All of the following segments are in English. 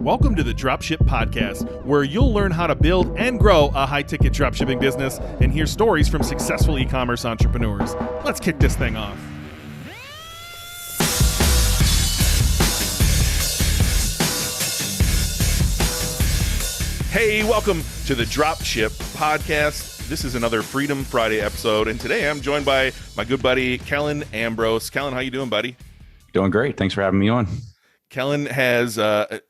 Welcome to the Dropship Podcast, where you'll learn how to build and grow a high-ticket dropshipping business and hear stories from successful e-commerce entrepreneurs. Let's kick this thing off. Hey, welcome to the Dropship Podcast. This is another Freedom Friday episode, and today I'm joined by my good buddy, Kellon Ambrose. Kellon, how you doing, buddy? Doing great. Thanks for having me on. Kellon has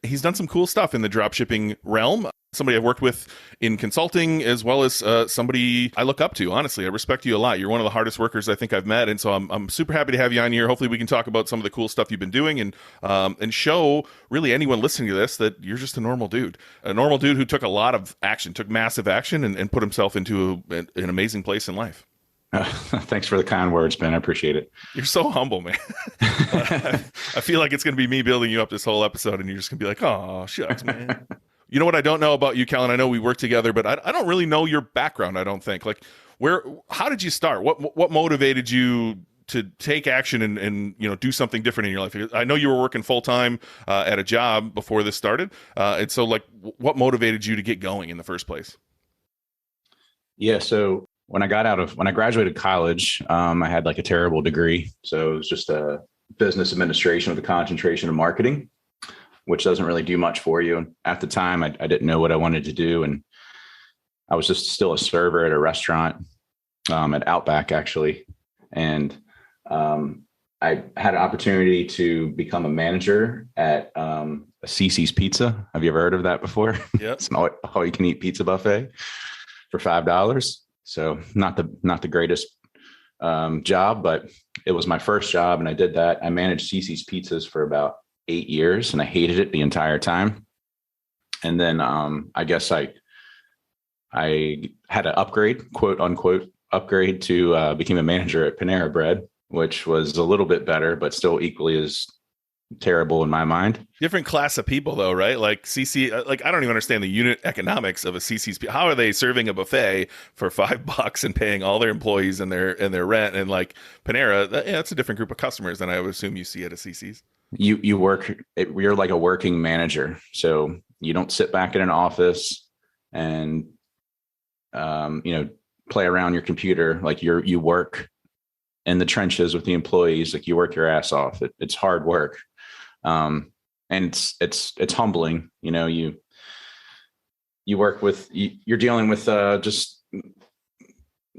he's done some cool stuff in the dropshipping realm. Somebody I've worked with in consulting, as well as somebody I look up to. Honestly, I respect you a lot. You're one of the hardest workers I think I've met, and so I'm super happy to have you on here. Hopefully, we can talk about some of the cool stuff you've been doing, and show really anyone listening to this that you're just a normal dude who took a lot of action, took massive action, and put himself into an amazing place in life. Thanks for the kind words, Ben. I appreciate it. You're so humble, man. I feel like it's going to be me building you up this whole episode, and you're just going to be like, oh, shucks, man. You know what I don't know about you, Kellon? I know we work together, but I don't really know your background, I don't think. Like, how did you start? What motivated you to take action and do something different in your life? I know you were working full-time at a job before this started. And so, like, what motivated you to get going in the first place? Yeah, so when I graduated college, I had like a terrible degree. So it was just a business administration with a concentration in marketing, which doesn't really do much for you. And at the time, I didn't know what I wanted to do. And I was just still a server at a restaurant at Outback, actually. And I had an opportunity to become a manager at a Cece's Pizza. Have you ever heard of that before? Yeah. It's an all-you-can-eat pizza buffet for $5. So not the greatest job, but it was my first job, and I did that. I managed Cece's Pizzas for about 8 years, and I hated it the entire time. And then I guess I had an upgrade, quote unquote upgrade, to become a manager at Panera Bread, which was a little bit better, but still equally as terrible in my mind. Different class of people, though, right? Like CC, like I don't even understand the unit economics of a CC's. How are they serving a buffet for $5 and paying all their employees and their rent? And like Panera, that's a different group of customers than I would assume you see at a CC's. You're like a working manager, so you don't sit back in an office and play around your computer. Like you work in the trenches with the employees. Like you work your ass off. It's hard work. And it's humbling. You work with, you're dealing with just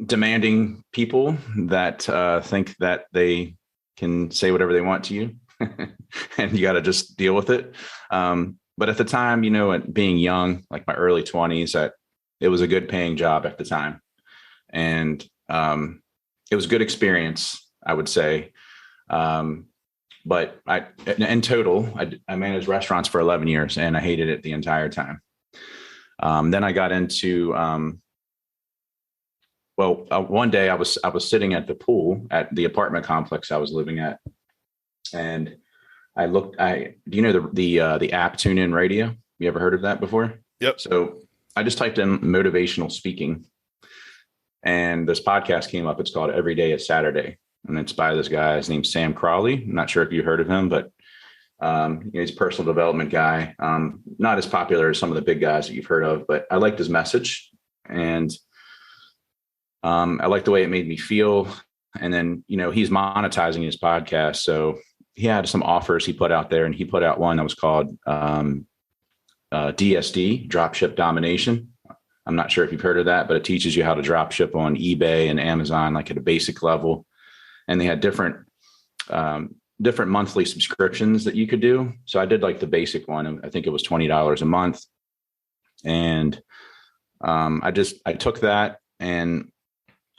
demanding people that think that they can say whatever they want to you, and you got to just deal with it. But at the time, being young, like my early 20s, it was a good paying job at the time, and it was a good experience, I would say. But in total, I managed restaurants for 11 years, and I hated it the entire time. Then I got into, one day I was sitting at the pool at the apartment complex I was living at, and I looked. Do you know the app TuneIn Radio? You ever heard of that before? Yep. So I just typed in motivational speaking, and this podcast came up. It's called Every Day is Saturday. And it's by this guy. His name's Sam Crawley. I'm not sure if you heard of him, but he's a personal development guy. Not as popular as some of the big guys that you've heard of, but I liked his message, and I liked the way it made me feel. And then, he's monetizing his podcast. So he had some offers he put out there, and he put out one that was called DSD, Dropship Domination. I'm not sure if you've heard of that, but it teaches you how to drop ship on eBay and Amazon, like at a basic level. And they had different monthly subscriptions that you could do. So I did like the basic one. I think it was $20 a month. And I took that and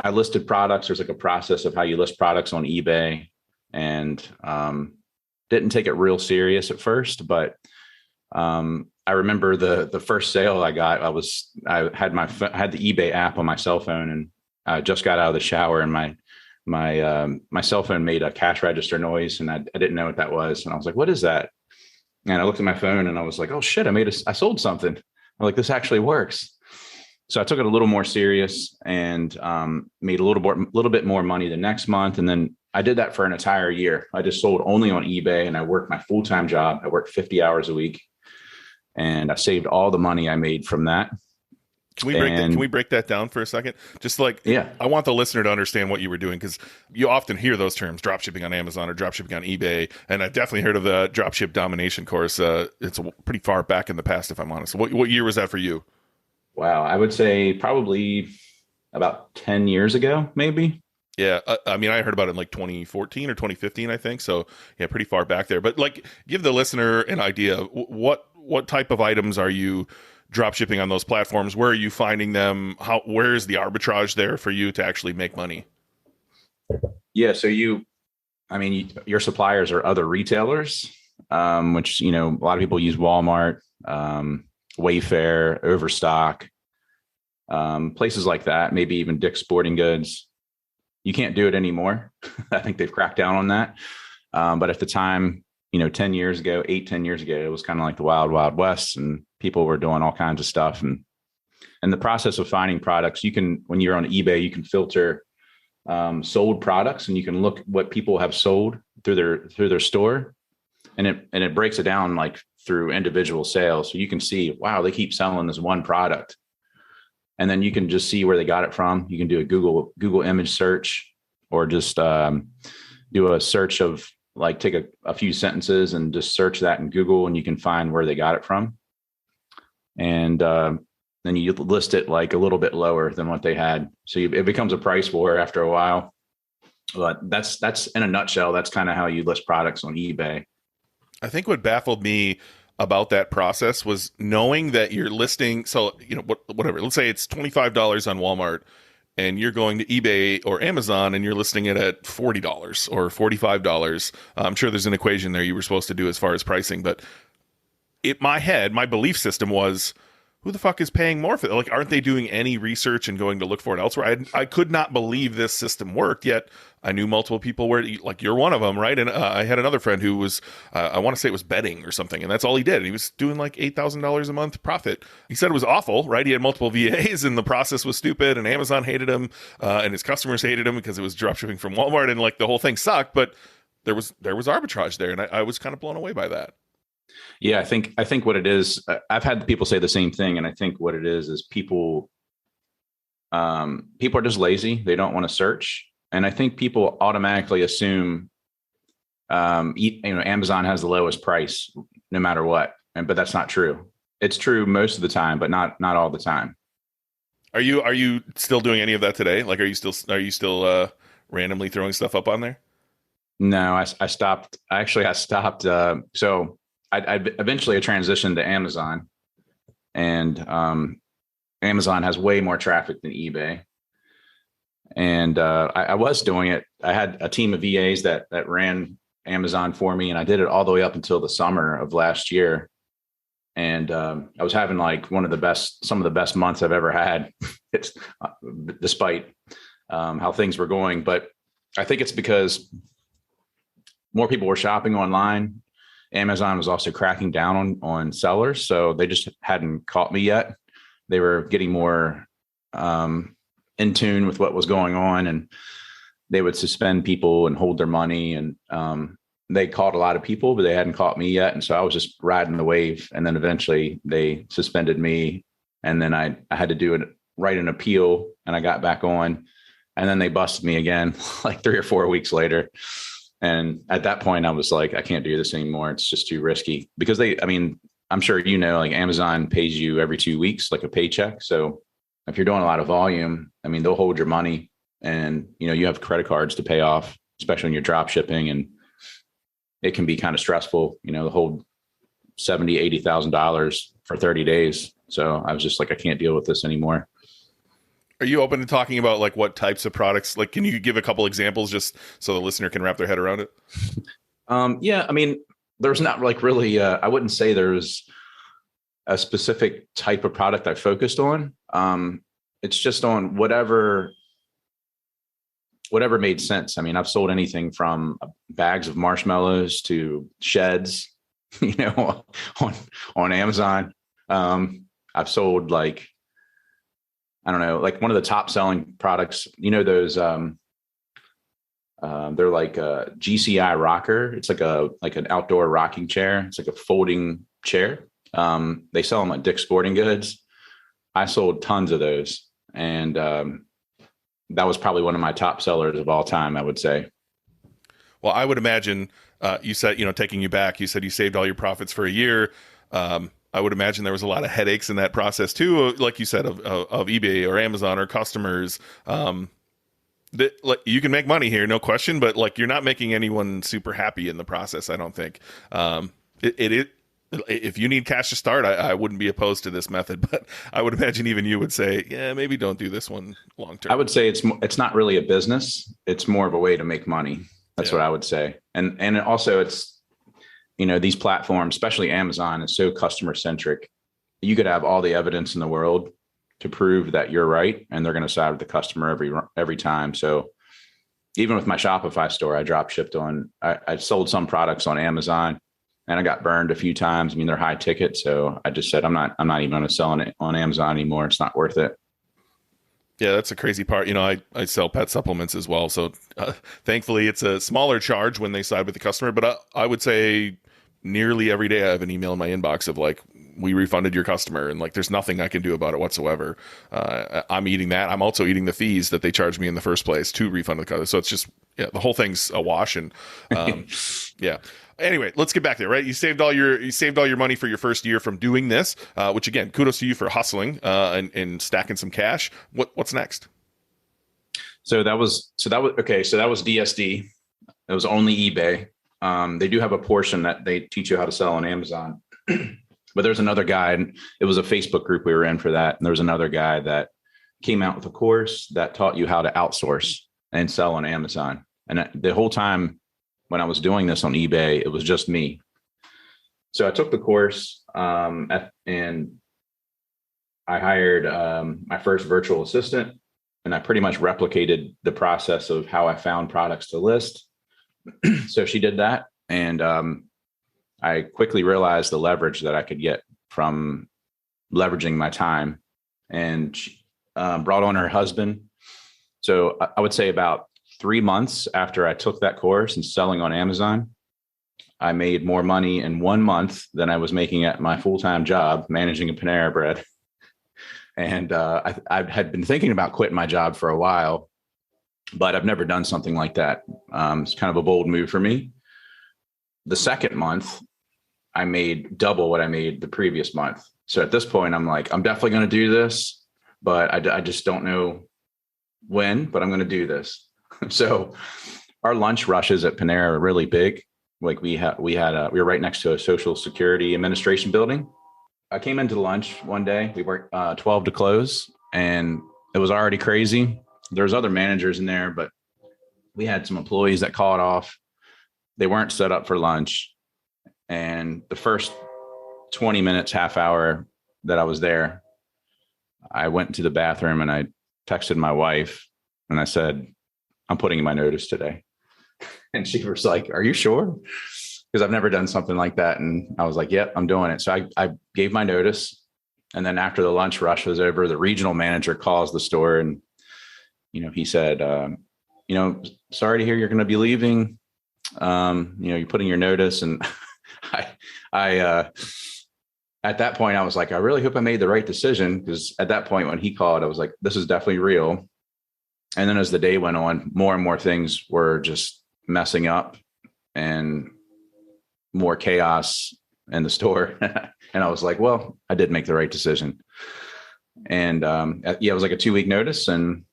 I listed products. There's like a process of how you list products on eBay, and didn't take it real serious at first. But I remember the first sale I got, I had the eBay app on my cell phone, and I just got out of the shower, and my cell phone made a cash register noise, and I didn't know what that was. And I was like, what is that? And I looked at my phone and I was like, oh shit, I sold something. I'm like, this actually works. So I took it a little more serious and made a little bit more money the next month. And then I did that for an entire year. I just sold only on eBay, and I worked my full-time job. I worked 50 hours a week. And I saved all the money I made from that. Can we break that down for a second? Just like, Yeah. I want the listener to understand what you were doing, because you often hear those terms, dropshipping on Amazon or dropshipping on eBay. And I've definitely heard of the dropship domination course. It's pretty far back in the past, if I'm honest. What year was that for you? Wow. I would say probably about 10 years ago, maybe. Yeah. I mean, I heard about it in like 2014 or 2015, I think. So yeah, pretty far back there. But like, give the listener an idea. What type of items are you drop shipping on those platforms? Where are you finding them? Where is the arbitrage there for you to actually make money? Yeah. So your suppliers are other retailers, which, a lot of people use Walmart, Wayfair, Overstock, places like that, maybe even Dick's Sporting Goods. You can't do it anymore. I think they've cracked down on that. But at the time, 10 years ago, 10 years ago, it was kind of like the wild, wild west, and people were doing all kinds of stuff. And the process of finding products, when you're on eBay, you can filter sold products, and you can look what people have sold through their store. And it breaks it down like through individual sales. So you can see, wow, they keep selling this one product. And then you can just see where they got it from. You can do a Google image search, or just do a search of, like, take a few sentences and just search that in Google, and you can find where they got it from. And then you list it like a little bit lower than what they had. So it becomes a price war after a while. But that's in a nutshell, that's kind of how you list products on eBay. I think what baffled me about that process was knowing that you're listing. So, whatever, let's say it's $25 on Walmart, and you're going to eBay or Amazon and you're listing it at $40 or $45. I'm sure there's an equation there you were supposed to do as far as pricing, but my belief system was, who the fuck is paying more for that? Like, aren't they doing any research and going to look for it elsewhere? I could not believe this system worked, yet I knew multiple people where, like, you're one of them, right? And I had another friend who was, I want to say it was betting or something, and that's all he did. He was doing like $8,000 a month profit. He said it was awful, right? He had multiple VAs, and the process was stupid, and Amazon hated him, and his customers hated him because it was dropshipping from Walmart, and like the whole thing sucked. But there was arbitrage there, and I was kind of blown away by that. Yeah, I think what it is, I've had people say the same thing, and I think what it is people are just lazy. They don't want to search, and I think people automatically assume, Amazon has the lowest price no matter what, but that's not true. It's true most of the time, but not all the time. Are you still doing any of that today? Like, are you still randomly throwing stuff up on there? No, I stopped. I stopped. So I eventually transitioned to Amazon, and Amazon has way more traffic than eBay. And I was doing it. I had a team of VAs that ran Amazon for me, and I did it all the way up until the summer of last year. And I was having like some of the best months I've ever had. It's despite how things were going, but I think it's because more people were shopping online. Amazon was also cracking down on sellers, so they just hadn't caught me yet. They were getting more in tune with what was going on, and they would suspend people and hold their money. And they caught a lot of people, but they hadn't caught me yet. And so I was just riding the wave. And then eventually they suspended me, and then I had to write an appeal, and I got back on, and then they busted me again like 3 or 4 weeks later. And at that point I was like, I can't do this anymore. It's just too risky, because I'm sure, like Amazon pays you every 2 weeks, like a paycheck. So if you're doing a lot of volume, they'll hold your money, and, you have credit cards to pay off, especially when you're drop shipping, and it can be kind of stressful, to hold $70,000, $80,000 for 30 days. So I was just like, I can't deal with this anymore. Are you open to talking about like what types of products? Like, can you give a couple examples just so the listener can wrap their head around it? Yeah, there's not like really, I wouldn't say there's a specific type of product I focused on. It's just on whatever made sense. I've sold anything from bags of marshmallows to sheds, on Amazon. I've sold like, I don't know, like one of the top selling products, those, they're like a GCI rocker. It's like an outdoor rocking chair. It's like a folding chair. They sell them at Dick's Sporting Goods. I sold tons of those. And that was probably one of my top sellers of all time, I would say. Well, I would imagine you said, taking you back, you said you saved all your profits for a year. I would imagine there was a lot of headaches in that process too, like you said, of eBay or Amazon or customers. You can make money here, no question, but like you're not making anyone super happy in the process, I don't think. If you need cash to start, I wouldn't be opposed to this method, but I would imagine even you would say, yeah, maybe don't do this one long term. I would say it's not really a business. It's more of a way to make money. That's what I would say. And also it's, these platforms, especially Amazon, is so customer centric. You could have all the evidence in the world to prove that you're right, and they're going to side with the customer every time. So even with my Shopify store, I drop shipped I sold some products on Amazon, and I got burned a few times. I mean, they're high ticket, so I just said I'm not even going to sell it on Amazon anymore. It's not worth it. Yeah, that's a crazy part. I sell pet supplements as well. So thankfully, it's a smaller charge when they side with the customer. But I would say nearly every day I have an email in my inbox of like, we refunded your customer. And like, there's nothing I can do about it whatsoever. I'm eating that. I'm also eating the fees that they charged me in the first place to refund the customer. So it's just, the whole thing's a wash. And yeah. Anyway, let's get back there, right? You saved all your money for your first year from doing this, which again, kudos to you for hustling and stacking some cash. What's next? So that was DSD. It was only eBay. They do have a portion that they teach you how to sell on Amazon, but there's another guy, and it was a Facebook group we were in for that. And there was another guy that came out with a course that taught you how to outsource and sell on Amazon. And the whole time when I was doing this on eBay, it was just me. So I took the course and I hired my first virtual assistant, and I pretty much replicated the process of how I found products to list. So she did that. And I quickly realized the leverage that I could get from leveraging my time, and she brought on her husband. So I would say about 3 months after I took that course and selling on Amazon, I made more money in 1 month than I was making at my full-time job managing a Panera Bread. And I had been thinking about quitting my job for a while, but I've never done something like that. It's kind of a bold move for me. The second month, I made double what I made the previous month. So at this point, I'm like, I'm definitely going to do this, but I just don't know when, but I'm going to do this. So our lunch rushes at Panera are really big. Like we were right next to a Social Security Administration building. I came into lunch one day. We worked 12 to close, and it was already crazy. There's other managers in there, but we had some employees that called off. They weren't set up for lunch. And the first 20 minutes, half hour that I was there, I went to the bathroom and I texted my wife and I said, I'm putting in my notice today. And she was like, are you sure? Because I've never done something like that. And I was like, yep, I'm doing it. So I gave my notice. And then after the lunch rush was over, the regional manager calls the store and, he said, sorry to hear you're going to be leaving. You're putting your notice. And I at that point, I was like, I really hope I made the right decision. Because at that point, when he called, I was like, this is definitely real. And then as the day went on, more and more things were just messing up and more chaos in the store. And I was like, well, I did make the right decision. And it was like a 2-week notice and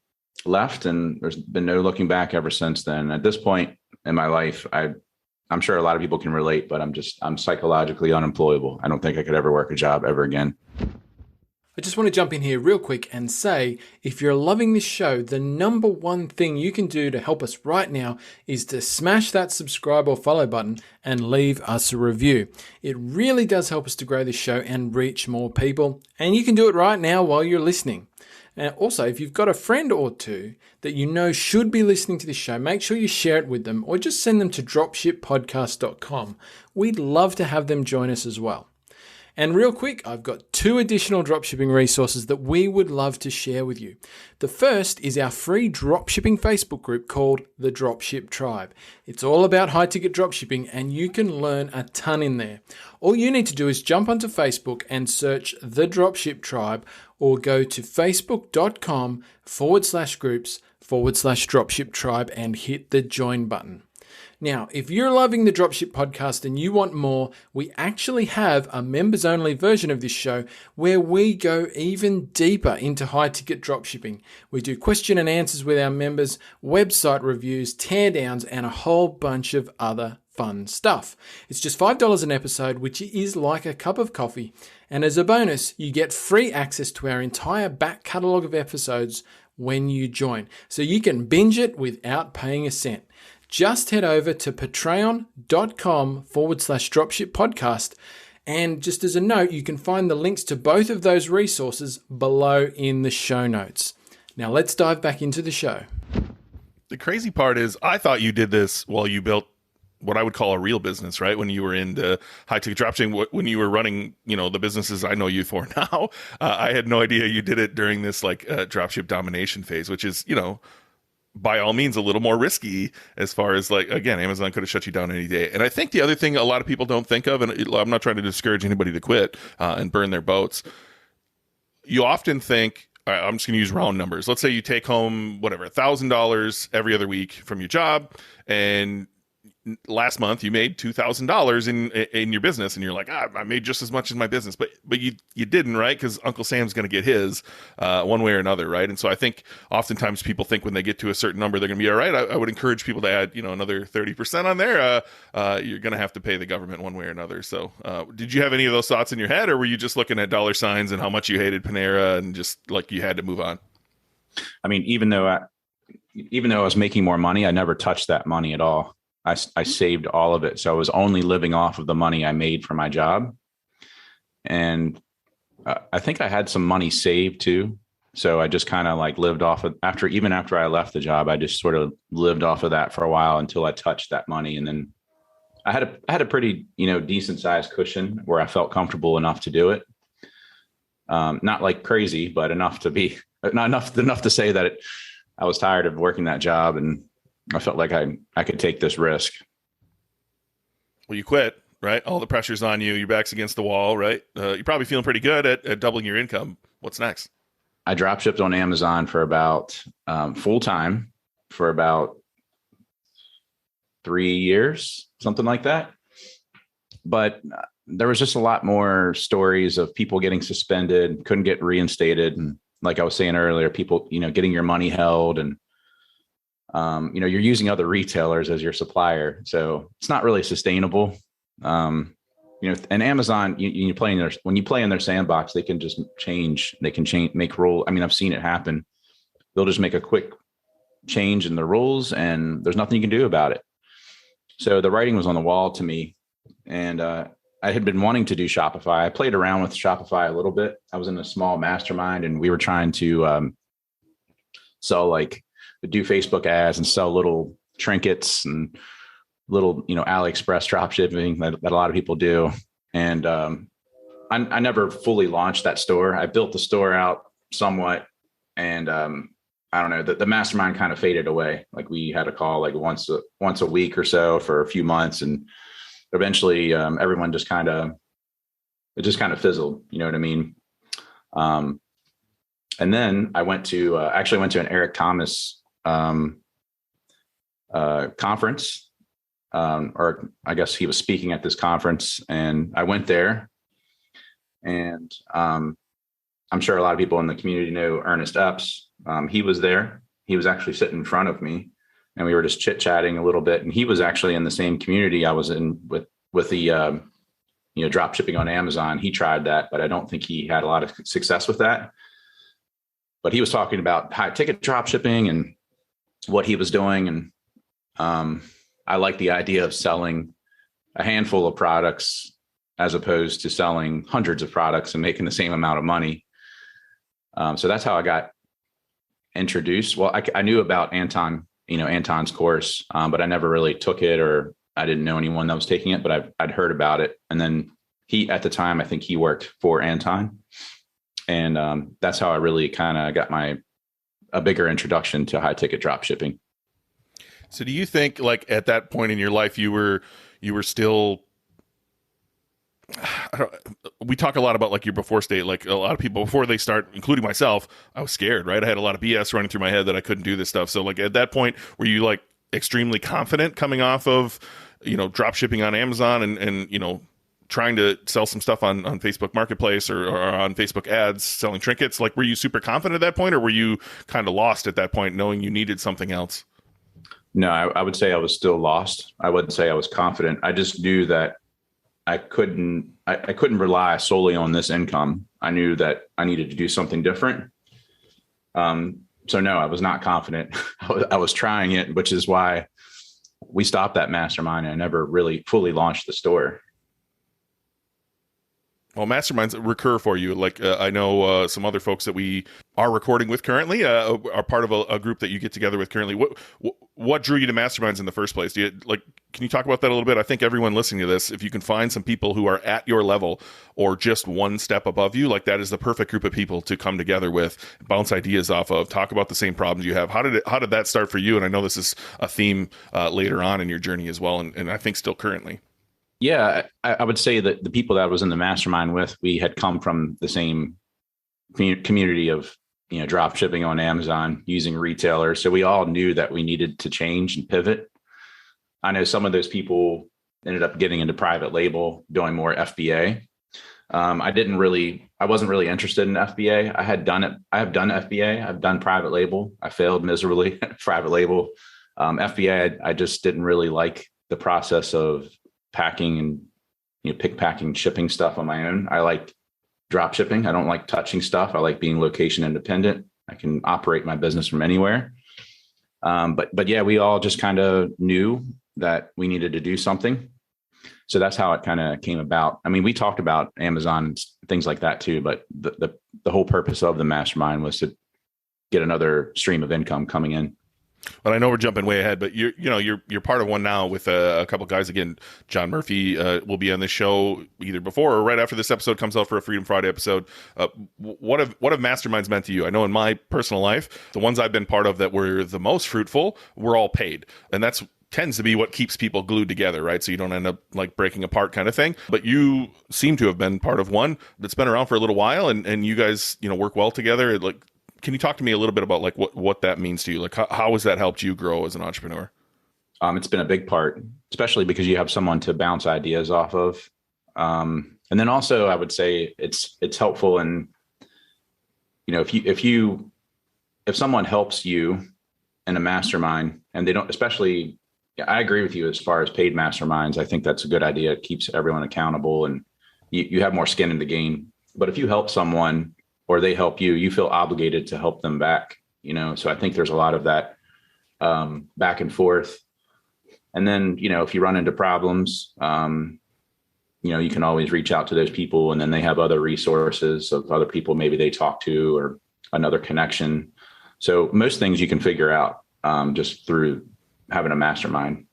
left. And there's been no looking back ever since then. At this point in my life, I'm sure a lot of people can relate, but I'm psychologically unemployable. I don't think I could ever work a job ever again. I just want to jump in here real quick and say, if you're loving this show, the number one thing you can do to help us right now is to smash that subscribe or follow button and leave us a review. It really does help us to grow this show and reach more people. And you can do it right now while you're listening. And also, if you've got a friend or two that you know should be listening to this show, make sure you share it with them or just send them to dropshippodcast.com. We'd love to have them join us as well. And real quick, I've got 2 additional dropshipping resources that we would love to share with you. The first is our free dropshipping Facebook group called the Dropship Tribe. It's all about high-ticket dropshipping, and you can learn a ton in there. All you need to do is jump onto Facebook and search the Dropship Tribe, or go to facebook.com/groups/Dropship Tribe and hit the join button. Now, if you're loving the Dropship Podcast and you want more, we actually have a members-only version of this show where we go even deeper into high-ticket dropshipping. We do question and answers with our members, website reviews, teardowns, and a whole bunch of other fun stuff. It's just $5 an episode, which is like a cup of coffee. And as a bonus, you get free access to our entire back catalogue of episodes when you join. So you can binge it without paying a cent. Just head over to patreon.com/Dropship Podcast. And just as a note, you can find the links to both of those resources below in the show notes. Now let's dive back into the show. The crazy part is I thought you did this while you built what I would call a real business, right? When you were into high-ticket dropshipping, when you were running, the businesses I know you for now. I had no idea you did it during this dropship domination phase, which is, by all means, a little more risky as far as again, Amazon could have shut you down any day. And I think the other thing a lot of people don't think of, and I'm not trying to discourage anybody to quit and burn their boats. You often think, all right, I'm just going to use round numbers. Let's say you take home, $1,000 every other week from your job, and last month you made $2,000 in your business, and you're like, I made just as much as my business, but you didn't, right? Because Uncle Sam's going to get his one way or another, right? And so I think oftentimes people think when they get to a certain number they're going to be all right. I would encourage people to add another 30% on there. You're going to have to pay the government one way or another. So did you have any of those thoughts in your head, or were you just looking at dollar signs and how much you hated Panera and just you had to move on? I mean, even though I was making more money, I never touched that money at all. I saved all of it. So I was only living off of the money I made for my job. And I think I had some money saved too. So I just kind of lived off of after I left the job, I just sort of lived off of that for a while until I touched that money. And then I had a pretty, decent sized cushion where I felt comfortable enough to do it. Not like crazy, but enough to say that I was tired of working that job, and I felt like I could take this risk. Well, you quit, right? All the pressure's on you. Your back's against the wall, right? You're probably feeling pretty good at doubling your income. What's next? I drop shipped on Amazon for about full time for about 3 years, something like that. But there was just a lot more stories of people getting suspended, couldn't get reinstated. And like I was saying earlier, people, getting your money held, and you're using other retailers as your supplier. So it's not really sustainable. And Amazon, when you play in their sandbox, they can just make rule. I mean, I've seen it happen. They'll just make a quick change in the rules and there's nothing you can do about it. So the writing was on the wall to me, and I had been wanting to do Shopify. I played around with Shopify a little bit. I was in a small mastermind, and we were trying to sell do Facebook ads and sell little trinkets and little, AliExpress drop shipping that a lot of people do. And I never fully launched that store. I built the store out somewhat, and I don't know, the mastermind kind of faded away. We had a call once a week or so for a few months, and eventually everyone just kind of fizzled. You know what I mean? And then I went to an Eric Thomas conference, or I guess he was speaking at this conference, and I went there, and I'm sure a lot of people in the community know Ernest Epps. He was there. He was actually sitting in front of me, and we were just chit chatting a little bit. And he was actually in the same community I was in with the drop shipping on Amazon. He tried that, but I don't think he had a lot of success with that. But he was talking about high ticket drop shipping and what he was doing. And I like the idea of selling a handful of products as opposed to selling hundreds of products and making the same amount of money. So that's how I got introduced. Well, I knew about Anton's course, but I never really took it, or I didn't know anyone that was taking it, but I'd heard about it. And then at the time, I think he worked for Anton. And that's how I really kind of got a bigger introduction to high ticket drop shipping. So do you think like at that point in your life, you were still, we talk a lot about like your before state, like a lot of people before they start, including myself, I was scared, right? I had a lot of BS running through my head that I couldn't do this stuff. So like at that point, were you like extremely confident coming off of, drop shipping on Amazon and trying to sell some stuff on Facebook Marketplace or on Facebook ads, selling trinkets? Like, were you super confident at that point, or were you kind of lost at that point knowing you needed something else? No, I would say I was still lost. I wouldn't say I was confident. I just knew that I couldn't rely solely on this income. I knew that I needed to do something different. So no, I was not confident. I was trying it, which is why we stopped that mastermind and I never really fully launched the store. Well, masterminds recur for you. Like I know some other folks that we are recording with currently are part of a group that you get together with currently. What drew you to masterminds in the first place? Can you talk about that a little bit? I think everyone listening to this, if you can find some people who are at your level or just one step above you, like that is the perfect group of people to come together with, bounce ideas off of, talk about the same problems you have. How did that start for you? And I know this is a theme later on in your journey as well, and I think still currently. Yeah, I would say that the people that I was in the mastermind with, we had come from the same community of, drop shipping on Amazon, using retailers. So we all knew that we needed to change and pivot. I know some of those people ended up getting into private label, doing more FBA. I wasn't really interested in FBA. I have done FBA. I've done private label. I failed miserably at private label. FBA, I just didn't really like the process of packing and pick, packing, shipping stuff on my own. I like drop shipping. I don't like touching stuff. I like being location independent. I can operate my business from anywhere. But yeah, we all just kind of knew that we needed to do something. So that's how it kind of came about. I mean, we talked about Amazon and things like that too, but the whole purpose of the mastermind was to get another stream of income coming in. Well, I know we're jumping way ahead, but you're part of one now with a couple guys. Again, John Murphy will be on this show either before or right after this episode comes out for a Freedom Friday episode. What have masterminds meant to you? I know in my personal life, the ones I've been part of that were the most fruitful were all paid, and that's tends to be what keeps people glued together, right? So you don't end up like breaking apart kind of thing. But you seem to have been part of one that's been around for a little while, and you guys work well together. Like, can you talk to me a little bit about like what that means to you? Like how has that helped you grow as an entrepreneur? It's been a big part, especially because you have someone to bounce ideas off of. And then also I would say it's helpful in, if someone helps you in a mastermind and they don't, especially, I agree with you as far as paid masterminds. I think that's a good idea. It keeps everyone accountable and you have more skin in the game. But if you help someone or they help you, you feel obligated to help them back, So I think there's a lot of that back and forth. And then, if you run into problems, you can always reach out to those people, and then they have other resources of other people maybe they talk to or another connection. So most things you can figure out just through having a mastermind.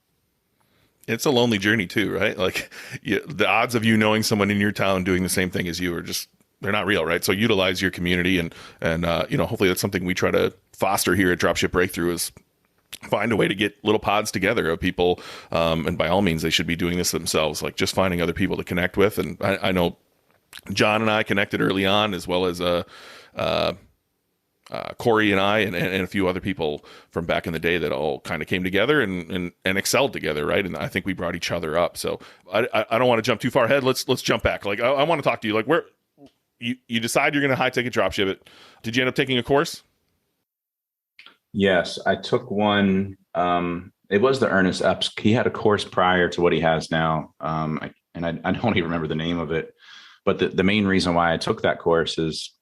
It's a lonely journey too, right? Like the odds of you knowing someone in your town doing the same thing as you are just, they're not real, right? So utilize your community and hopefully that's something we try to foster here at Dropship Breakthrough is find a way to get little pods together of people. And by all means, they should be doing this themselves, like just finding other people to connect with. And I know John and I connected early on, as well as Corey and I and a few other people from back in the day that all kind of came together and excelled together, right? And I think we brought each other up. So I don't want to jump too far ahead. Let's jump back. Like I want to talk to you. Like where you decide you're going to high ticket dropship it. Did you end up taking a course? Yes, I took one. It was the Ernest Epps. He had a course prior to what he has now. I don't even remember the name of it. But the main reason why I took that course is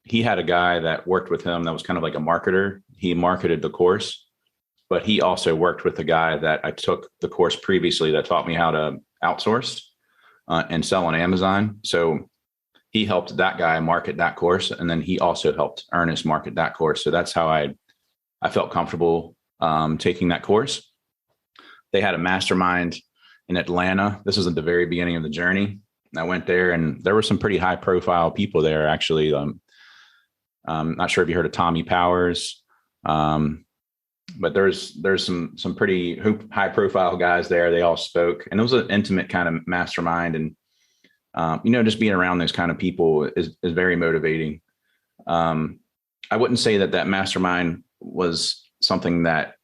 he had a guy that worked with him that was kind of like a marketer. He marketed the course, but he also worked with the guy that I took the course previously that taught me how to outsource and sell on Amazon. So he helped that guy market that course. And then he also helped Ernest market that course. So that's how I felt comfortable taking that course. They had a mastermind in Atlanta. This was at the very beginning of the journey. And I went there, and there were some pretty high profile people there, actually. Not sure if you heard of Tommy Powers, but there's some pretty high profile guys there. They all spoke, and it was an intimate kind of mastermind. And just being around those kind of people is very motivating. I wouldn't say that mastermind was something that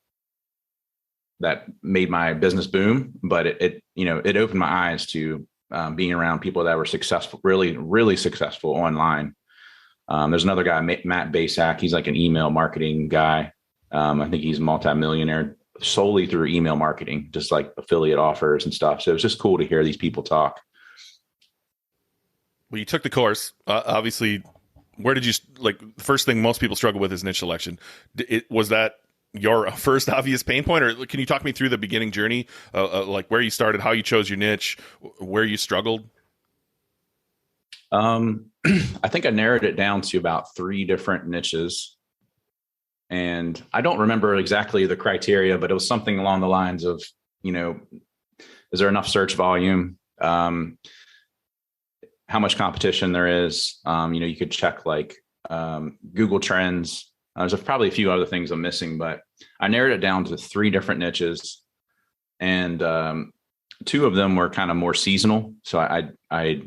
made my business boom, but it opened my eyes to being around people that were successful, really, really successful online. There's another guy, Matt Basak. He's like an email marketing guy. I think he's a multimillionaire solely through email marketing, just like affiliate offers and stuff. So it was just cool to hear these people talk. Well, you took the course, obviously. Where did you, the first thing most people struggle with is niche selection. Was that your first obvious pain point, or can you talk me through the beginning journey, like where you started, how you chose your niche, where you struggled? I think I narrowed it down to about 3 different niches, and I don't remember exactly the criteria, but it was something along the lines of, is there enough search volume? How much competition there is. You could check Google Trends. There's probably a few other things I'm missing, but I narrowed it down to 3 different niches, and 2 of them were kind of more seasonal. So I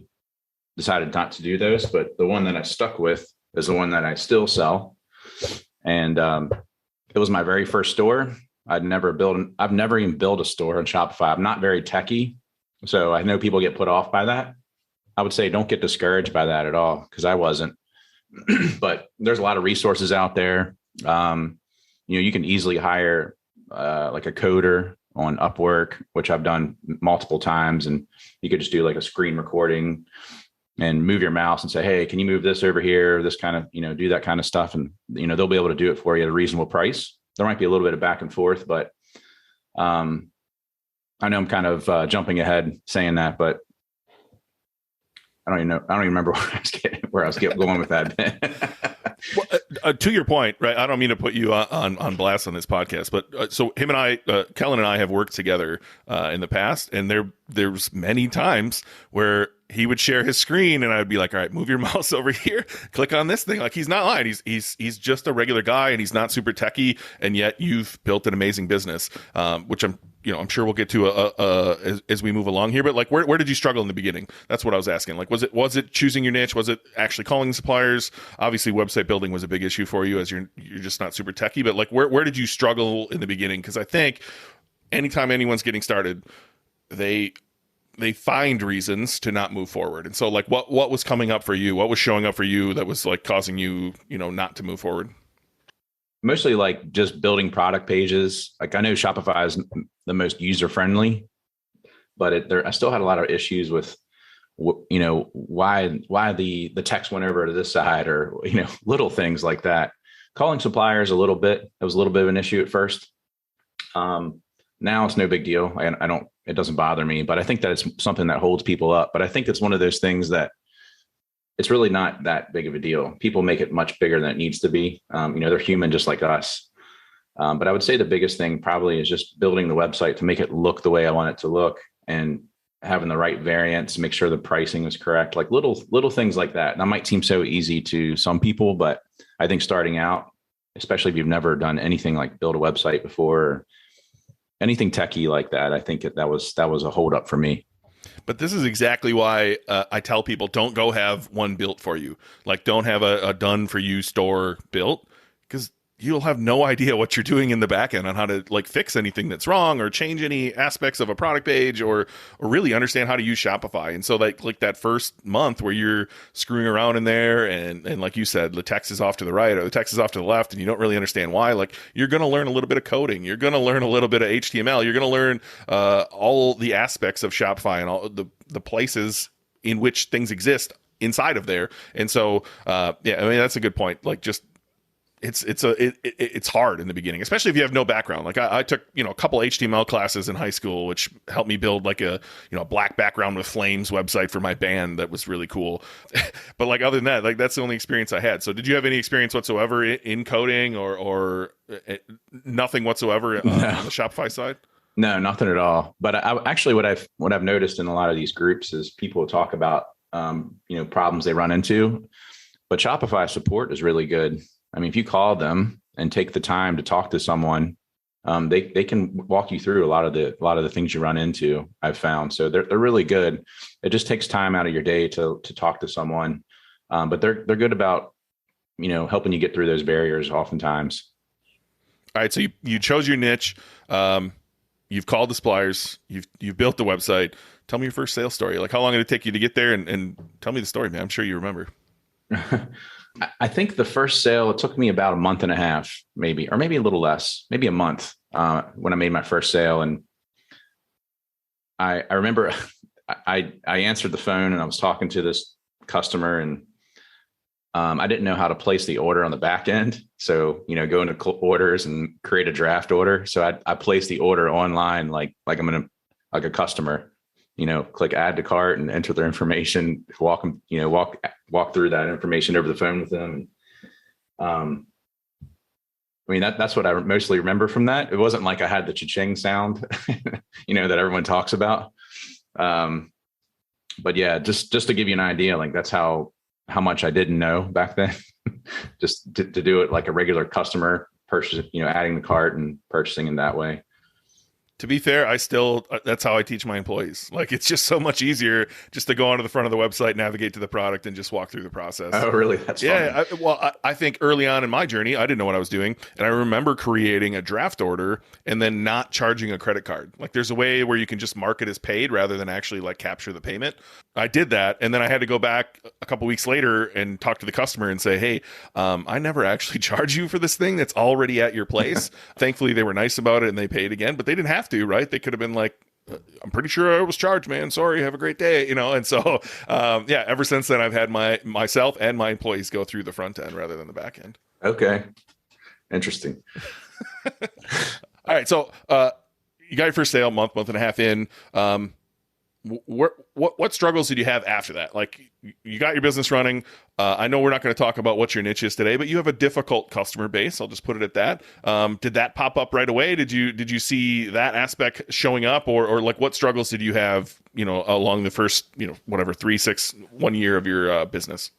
decided not to do those, but the one that I stuck with is the one that I still sell. And it was my very first store. I've never even built a store on Shopify. I'm not very techie, so I know people get put off by that. I would say don't get discouraged by that at all, because I wasn't. But there's a lot of resources out there. You can easily hire like a coder on Upwork, which I've done multiple times, and you could just do like a screen recording and move your mouse and say, hey, can you move this over here? This kind of, do that kind of stuff. And, they'll be able to do it for you at a reasonable price. There might be a little bit of back and forth, but I know I'm kind of jumping ahead saying that, but I don't even remember where I was going with that. Well, to your point, right? I don't mean to put you on blast on this podcast, but so him and I, Kellon and I, have worked together in the past, and there's many times where he would share his screen, and I'd be like, "All right, move your mouse over here, click on this thing." Like, he's not lying. He's just a regular guy, and he's not super techie, and yet you've built an amazing business, which I'm sure we'll get to as we move along here. But like, where did you struggle in the beginning? That's what I was asking. Like, was it choosing your niche? Was it actually calling suppliers? Obviously, website building was a big issue for you, as you're just not super techie. But like, where did you struggle in the beginning? Because I think anytime anyone's getting started, they find reasons to not move forward. And so like, what was coming up for you? What was showing up for you that was like causing you, not to move forward? Mostly like just building product pages. Like, I know Shopify is the most user-friendly, but I still had a lot of issues with, why the text went over to this side, or, little things like that. Calling suppliers it was a little bit of an issue at first. Now it's no big deal. It doesn't bother me, but I think that it's something that holds people up. But I think it's one of those things that it's really not that big of a deal. People make it much bigger than it needs to be. They're human just like us. But I would say the biggest thing probably is just building the website to make it look the way I want it to look, and having the right variants, make sure the pricing is correct, like little things like that. That might seem so easy to some people, but I think starting out, especially if you've never done anything like build a website before, or anything techie like that, I think that was a hold up for me. But this is exactly why I tell people, don't go have one built for you. Like, don't have a done for you store built, because you'll have no idea what you're doing in the back end on how to like fix anything that's wrong, or change any aspects of a product page, or really understand how to use Shopify. And so like that first month where you're screwing around in there, and like you said, the text is off to the right or the text is off to the left, and you don't really understand why, like, you're going to learn a little bit of coding. You're going to learn a little bit of HTML. You're going to learn all the aspects of Shopify and all the places in which things exist inside of there. And so, that's a good point. Like, just, it's hard in the beginning, especially if you have no background. Like, I took, a couple HTML classes in high school, which helped me build like a, black background with flames website for my band. That was really cool. But like, other than that, like, that's the only experience I had. So did you have any experience whatsoever in coding, or nothing whatsoever on the Shopify side? No, nothing at all. But I actually, what I've noticed in a lot of these groups is people talk about, problems they run into, but Shopify support is really good. I mean, if you call them and take the time to talk to someone, they can walk you through a lot of the things you run into. I've found, so they're really good. It just takes time out of your day to talk to someone, but they're good about helping you get through those barriers oftentimes. All right, so you chose your niche. You've called the suppliers. You've built the website. Tell me your first sales story. Like, how long did it take you to get there? And tell me the story, man. I'm sure you remember. I think the first sale, it took me about a month and a half, maybe, or maybe a little less, maybe a month, when I made my first sale. And I remember I answered the phone and I was talking to this customer, and I didn't know how to place the order on the back end. So, go into orders and create a draft order. So I placed the order online, like I'm like a customer, click add to cart and enter their information, walk through that information over the phone with them. That's what I mostly remember from that. It wasn't like I had the cha-ching sound, that everyone talks about. But yeah, just to give you an idea, like that's how much I didn't know back then, just to do it like a regular customer purchase, adding the cart and purchasing in that way. To be fair, that's how I teach my employees. Like, it's just so much easier just to go onto the front of the website, navigate to the product, and just walk through the process. Oh, really? That's yeah. I think early on in my journey, I didn't know what I was doing. And I remember creating a draft order and then not charging a credit card. Like, there's a way where you can just mark it as paid rather than actually like capture the payment. I did that. And then I had to go back a couple weeks later and talk to the customer and say, hey, I never actually charge you for this thing that's already at your place. Thankfully, they were nice about it and they paid again, but they didn't have to, right? They could have been like, I'm pretty sure I was charged, man. Sorry, have a great day. And so, ever since then, I've had myself and my employees go through the front end rather than the back end. Okay. Interesting. All right. So, you got your first sale, month and a half in. What struggles did you have after that? Like, you got your business running. I know we're not going to talk about what your niche is today, but you have a difficult customer base. I'll just put it at that. Did that pop up right away? Did you see that aspect showing up, or like what struggles did you have, along the first, 3, 6, 1 year of your business?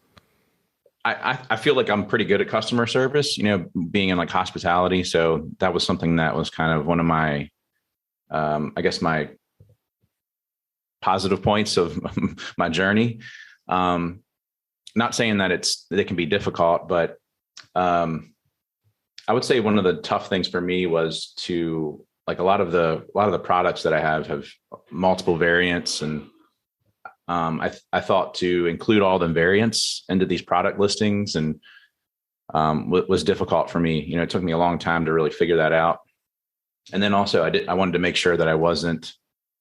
I feel like I'm pretty good at customer service, being in like hospitality. So that was something that was kind of one of my, my positive points of my journey. Not saying that it can be difficult, but I would say one of the tough things for me was to, like, a lot of the products that I have multiple variants, and I thought to include all the variants into these product listings, and was difficult for me. It took me a long time to really figure that out. And then also I wanted to make sure that I wasn't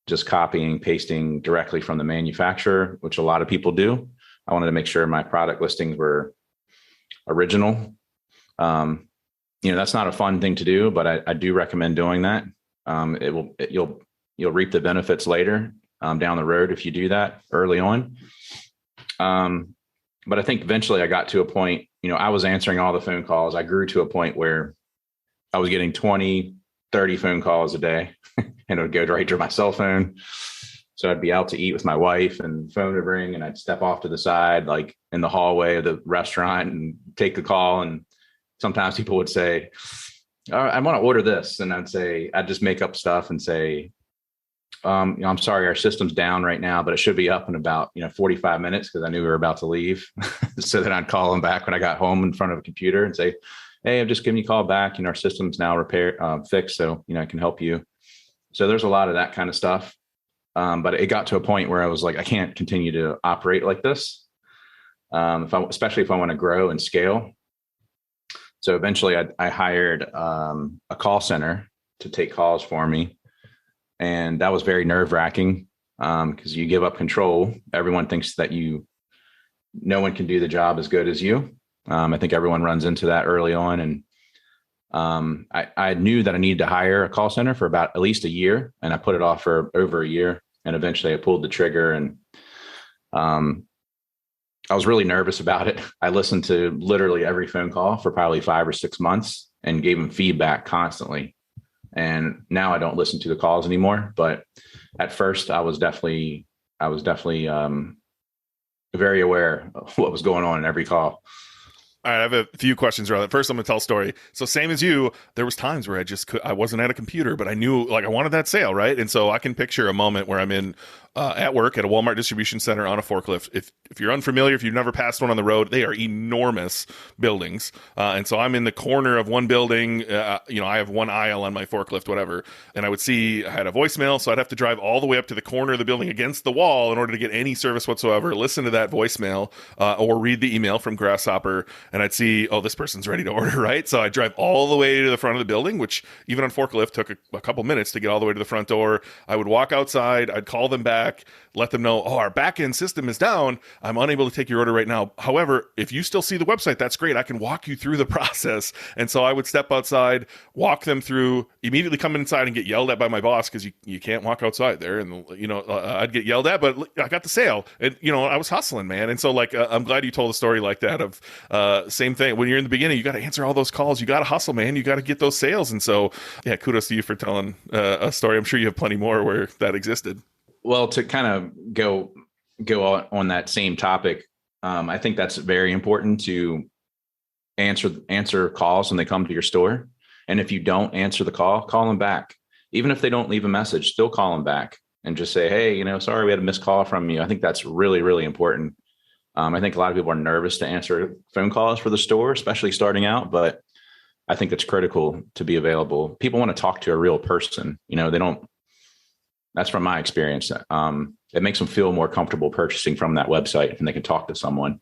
just copying, pasting directly from the manufacturer, which a lot of people do. I wanted to make sure my product listings were original. That's not a fun thing to do, but I do recommend doing that. You'll reap the benefits later down the road if you do that early on. But I think eventually I got to a point, I was answering all the phone calls. I grew to a point where I was getting 20, 30 phone calls a day, and it would go right to my cell phone. So I'd be out to eat with my wife and phone would ring, and I'd step off to the side, like in the hallway of the restaurant, and take the call. And sometimes people would say, I want to order this. And I'd just make up stuff and say, I'm sorry, our system's down right now, but it should be up in about 45 minutes, because I knew we were about to leave. So then I'd call them back when I got home in front of a computer and say, hey, I'm just giving you a call back. Our system's now fixed, so I can help you. So there's a lot of that kind of stuff. But it got to a point where I was like, I can't continue to operate like this, especially if I want to grow and scale. So eventually I hired a call center to take calls for me. And that was very nerve-wracking, because you give up control. Everyone thinks that no one can do the job as good as you. I think everyone runs into that early on. And I knew that I needed to hire a call center for about at least a year, and I put it off for over a year. And eventually I pulled the trigger, and I was really nervous about it. I listened to literally every phone call for probably 5 or 6 months and gave them feedback constantly. And now I don't listen to the calls anymore. But at first I was definitely very aware of what was going on in every call. All right, I have a few questions around that. First, I'm going to tell a story. So same as you, there was times where I wasn't at a computer, but I knew like I wanted that sale, right? And so I can picture a moment where I'm in at work at a Walmart distribution center on a forklift. If you're unfamiliar, if you've never passed one on the road, they are enormous buildings. And so I'm in the corner of one building. I have one aisle on my forklift, whatever. And I had a voicemail, so I'd have to drive all the way up to the corner of the building against the wall in order to get any service whatsoever, listen to that voicemail or read the email from Grasshopper. And I'd see, oh, this person's ready to order, right? So I'd drive all the way to the front of the building, which even on forklift took a couple minutes to get all the way to the front door. I would walk outside, I'd call them back, let them know, oh, our back-end system is down. I'm unable to take your order right now. However, if you still see the website, that's great. I can walk you through the process. And so I would step outside, walk them through, immediately come inside and get yelled at by my boss because you can't walk outside there. And, I'd get yelled at, but I got the sale. And, I was hustling, man. And so I'm glad you told a story like that of same thing. When you're in the beginning, you got to answer all those calls. You got to hustle, man. You got to get those sales. And so, yeah, kudos to you for telling a story. I'm sure you have plenty more where that existed. Well, to kind of go on that same topic, I think that's very important to answer calls when they come to your store. And if you don't answer the call them back. Even if they don't leave a message, still call them back and just say, hey, sorry, we had a missed call from you. I think that's really, really important. I think a lot of people are nervous to answer phone calls for the store, especially starting out, but I think it's critical to be available. People want to talk to a real person. That's from my experience. It makes them feel more comfortable purchasing from that website and they can talk to someone.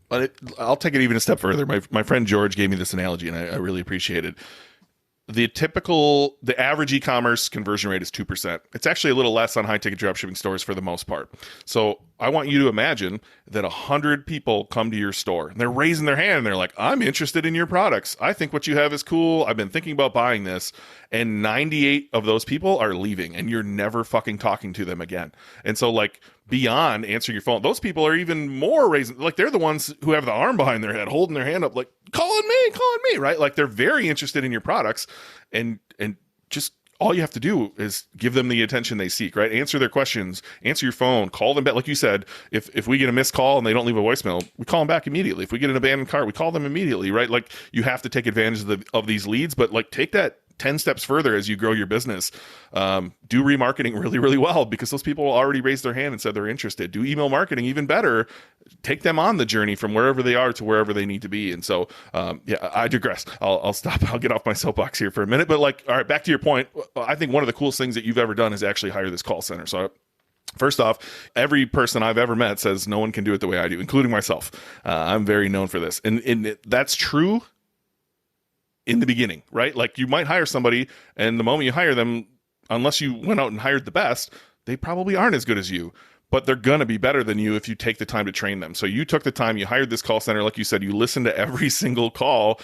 But I'll take it even a step further. My friend George gave me this analogy and I really appreciate it. The average e-commerce conversion rate is 2%. It's actually a little less on high ticket dropshipping stores for the most part. So I want you to imagine that 100 people come to your store and they're raising their hand and they're like, I'm interested in your products. I think what you have is cool. I've been thinking about buying this. And 98 of those people are leaving and you're never fucking talking to them again. And so beyond answering your phone, those people are even more raising, they're the ones who have the arm behind their head, holding their hand up, calling me, right? They're very interested in your products and just all you have to do is give them the attention they seek, right? Answer their questions, answer your phone, call them back. Like you said, if we get a missed call and they don't leave a voicemail, we call them back immediately. If we get an abandoned cart, we call them immediately, right? You have to take advantage of these leads, but take that 10 steps further as you grow your business. Do remarketing really, really well because those people already raised their hand and said they're interested. Do email marketing even better. Take them on the journey from wherever they are to wherever they need to be. And so, I digress. I'll stop. I'll get off my soapbox here for a minute. But all right, back to your point. I think one of the coolest things that you've ever done is actually hire this call center. So first off, every person I've ever met says no one can do it the way I do, including myself. I'm very known for this. And that's true in the beginning, right? You might hire somebody and the moment you hire them, unless you went out and hired the best, they probably aren't as good as you, but they're going to be better than you if you take the time to train them. So you took the time, you hired this call center. Like you said, you listened to every single call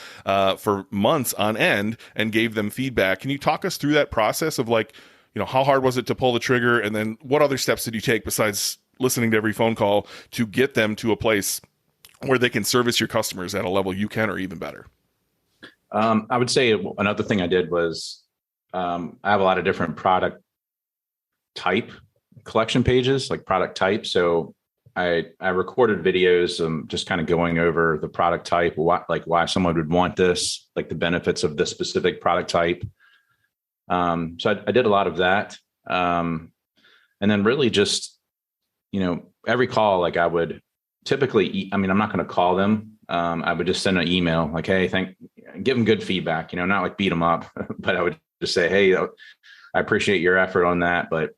for months on end and gave them feedback. Can you talk us through that process of how hard was it to pull the trigger? And then what other steps did you take besides listening to every phone call to get them to a place where they can service your customers at a level you can or even better? I would say another thing I did was I have a lot of different product type collection pages, product type. So I recorded videos just kind of going over the product type, why someone would want this, the benefits of this specific product type. So I did a lot of that. And then really just, every call, I would typically, I'm not going to call them. I would just send an email hey, give them good feedback, not beat them up, but I would just say, hey, I appreciate your effort on that. But,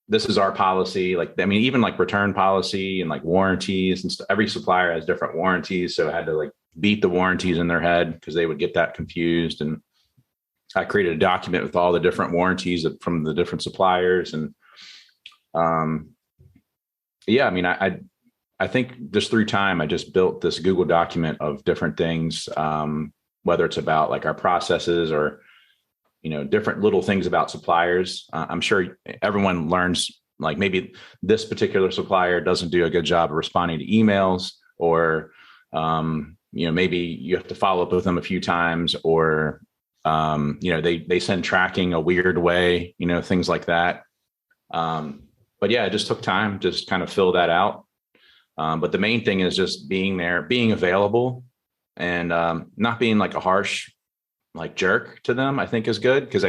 this is our policy. Even return policy and warranties and stuff. Every supplier has different warranties. So I had to beat the warranties in their head because they would get that confused. And I created a document with all the different warranties from the different suppliers. And, I think just through time, I just built this Google document of different things, whether it's about our processes or, different little things about suppliers. I'm sure everyone learns maybe this particular supplier doesn't do a good job of responding to emails or, maybe you have to follow up with them a few times, or, they send tracking a weird way, things like that. But yeah, it just took time to just kind of fill that out. But the main thing is just being there, being available, and not being like a harsh, like jerk to them, I think is good, because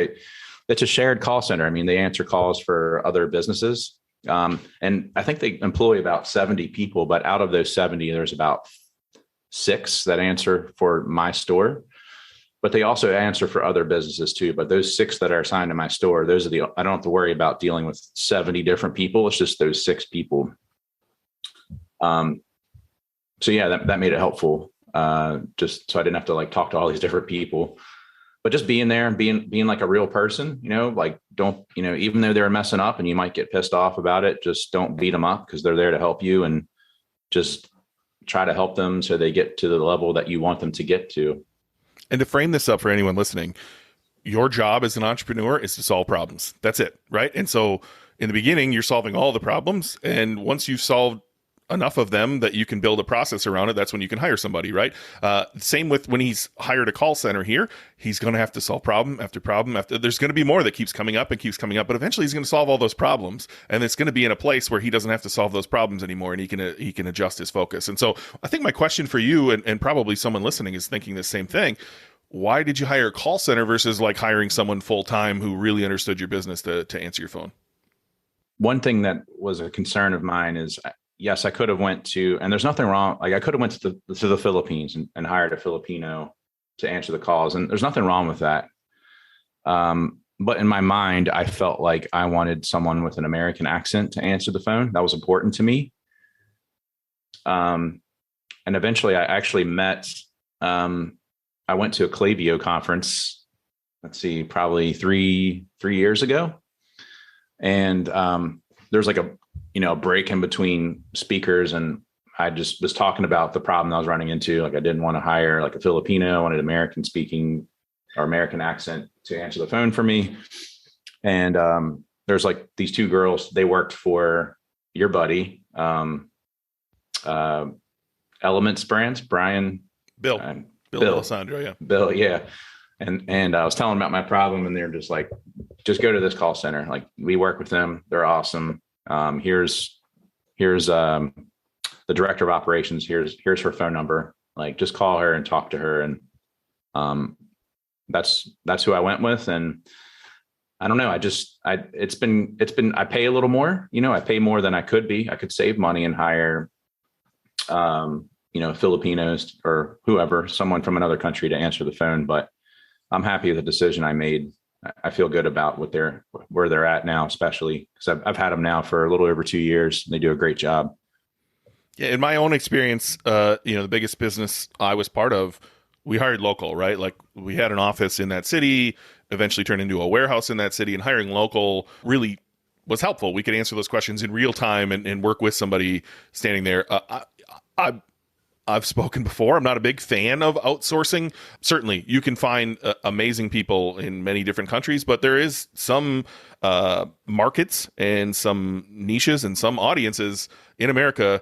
it's a shared call center. I mean, they answer calls for other businesses. And I think they employ about 70 people, but out of those 70, there's about 6 that answer for my store, but they also answer for other businesses too. But those 6 that are assigned to my store, I don't have to worry about dealing with 70 different people. It's just those 6 people. So yeah, that made it helpful. Just so I didn't have to like talk to all these different people, but just being there and being like a real person, like don't, even though they're messing up and you might get pissed off about it, just don't beat them up, because they're there to help you, and just try to help them so they get to the level that you want them to get to. And to frame this up for anyone listening, your job as an entrepreneur is to solve problems. That's it, right? And so in the beginning, you're solving all the problems. And once you've solved enough of them that you can build a process around it, that's when you can hire somebody, right? Same with when he's hired a call center here, he's going to have to solve problem after problem after. There's going to be more that keeps coming up, but eventually he's going to solve all those problems, and it's going to be in a place where he doesn't have to solve those problems anymore, and he can adjust his focus. And so I think my question for you, and probably someone listening is thinking the same thing: why did you hire a call center versus like hiring someone full time who really understood your business to answer your phone? One thing that was a concern of mine is, yes, I could have went to, and there's nothing wrong. Like I could have went to the Philippines and hired a Filipino to answer the calls, and there's nothing wrong with that. But in my mind, I felt like I wanted someone with an American accent to answer the phone. That was important to me. And eventually, I actually met. I went to a Klaviyo conference. Let's see, probably three years ago, and there's like a break in between speakers, and I just was talking about the problem I was running into. Like I didn't want to hire like a Filipino. I wanted American speaking or American accent to answer the phone for me. And there's like these 2 girls, they worked for your buddy, Elements Brands, Bill Alessandro. Yeah. Bill. Yeah. And I was telling them about my problem, and they're just like, just go to this call center. Like we work with them. They're awesome. Here's the director of operations. Here's her phone number. Like just call her and talk to her. And that's who I went with. And I don't know. I pay a little more, I pay more than I could be. I could save money and hire, Filipinos or whoever, someone from another country to answer the phone. But I'm happy with the decision I made. I feel good about where they're at now, especially because I've had them now for a little over 2 years. They do a great job. Yeah, in my own experience, the biggest business I was part of, we hired local, right? Like we had an office in that city, eventually turned into a warehouse in that city, and hiring local really was helpful. We could answer those questions in real time and work with somebody standing there. I've spoken before. I'm not a big fan of outsourcing. Certainly, you can find amazing people in many different countries, but there is some markets and some niches and some audiences in America.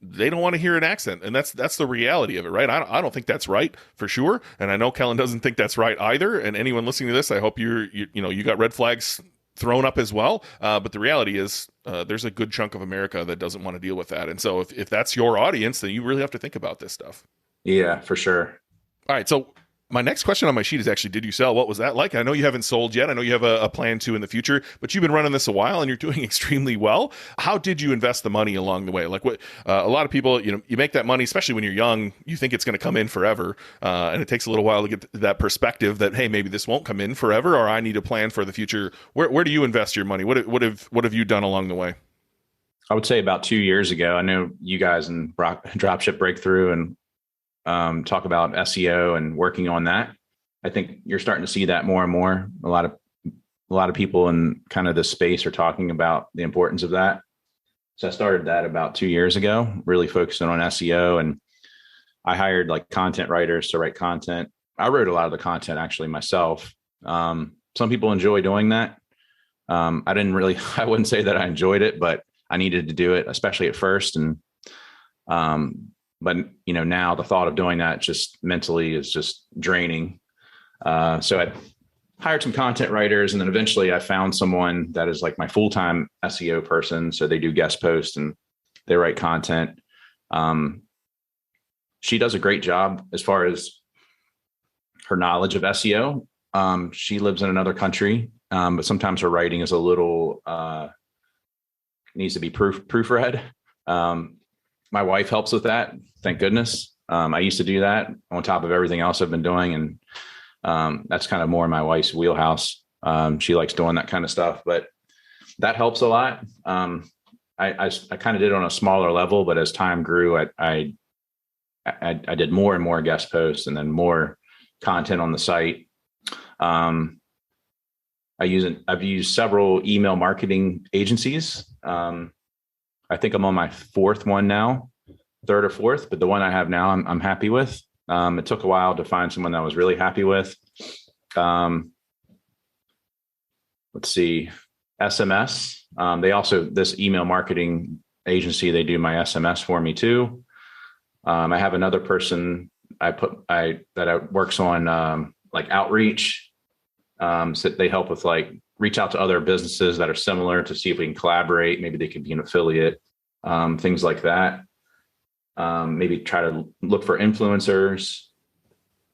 They don't want to hear an accent, and that's the reality of it, right? I don't think that's right for sure, and I know Kellon doesn't think that's right either. And anyone listening to this, I hope you got red flags thrown up as well. But the reality is there's a good chunk of America that doesn't want to deal with that. And so if that's your audience, then you really have to think about this stuff. Yeah, for sure. All right. So my next question on my sheet is actually, did you sell? What was that like? I know you haven't sold yet. I know you have a plan to in the future, but you've been running this a while and you're doing extremely well. How did you invest the money along the way? Like what a lot of people, you make that money, especially when you're young, you think it's going to come in forever. And it takes a little while to get that perspective that, hey, maybe this won't come in forever, or I need to plan for the future. Where do you invest your money? What have you done along the way? I would say about 2 years ago, I know you guys in Dropship Breakthrough and talk about SEO and working on that. I think you're starting to see that more and more. A lot of people in kind of this space are talking about the importance of that. So I started that about 2 years ago, really focusing on SEO, and I hired like content writers to write content. I wrote a lot of the content actually myself. Some people enjoy doing that. I wouldn't say that I enjoyed it, but I needed to do it, especially at first. And But, now the thought of doing that just mentally is just draining. So I hired some content writers, and then eventually I found someone that is like my full-time SEO person. So they do guest posts and they write content. She does a great job as far as her knowledge of SEO. She lives in another country, but sometimes her writing is a little, needs to be proofread. My wife helps with that. Thank goodness. I used to do that on top of everything else I've been doing. And that's kind of more in my wife's wheelhouse. She likes doing that kind of stuff, but that helps a lot. I kind of did it on a smaller level, but as time grew, I did more and more guest posts and then more content on the site. I've used several email marketing agencies. I think I'm on my fourth one now, third or fourth, but the one I have now, I'm happy with. It took a while to find someone that I was really happy with. Let's see, SMS. This email marketing agency, they do my SMS for me too. I have another person that works on like outreach. So they help with like reach out to other businesses that are similar to see if we can collaborate. Maybe they could be an affiliate, things like that. Maybe try to look for influencers.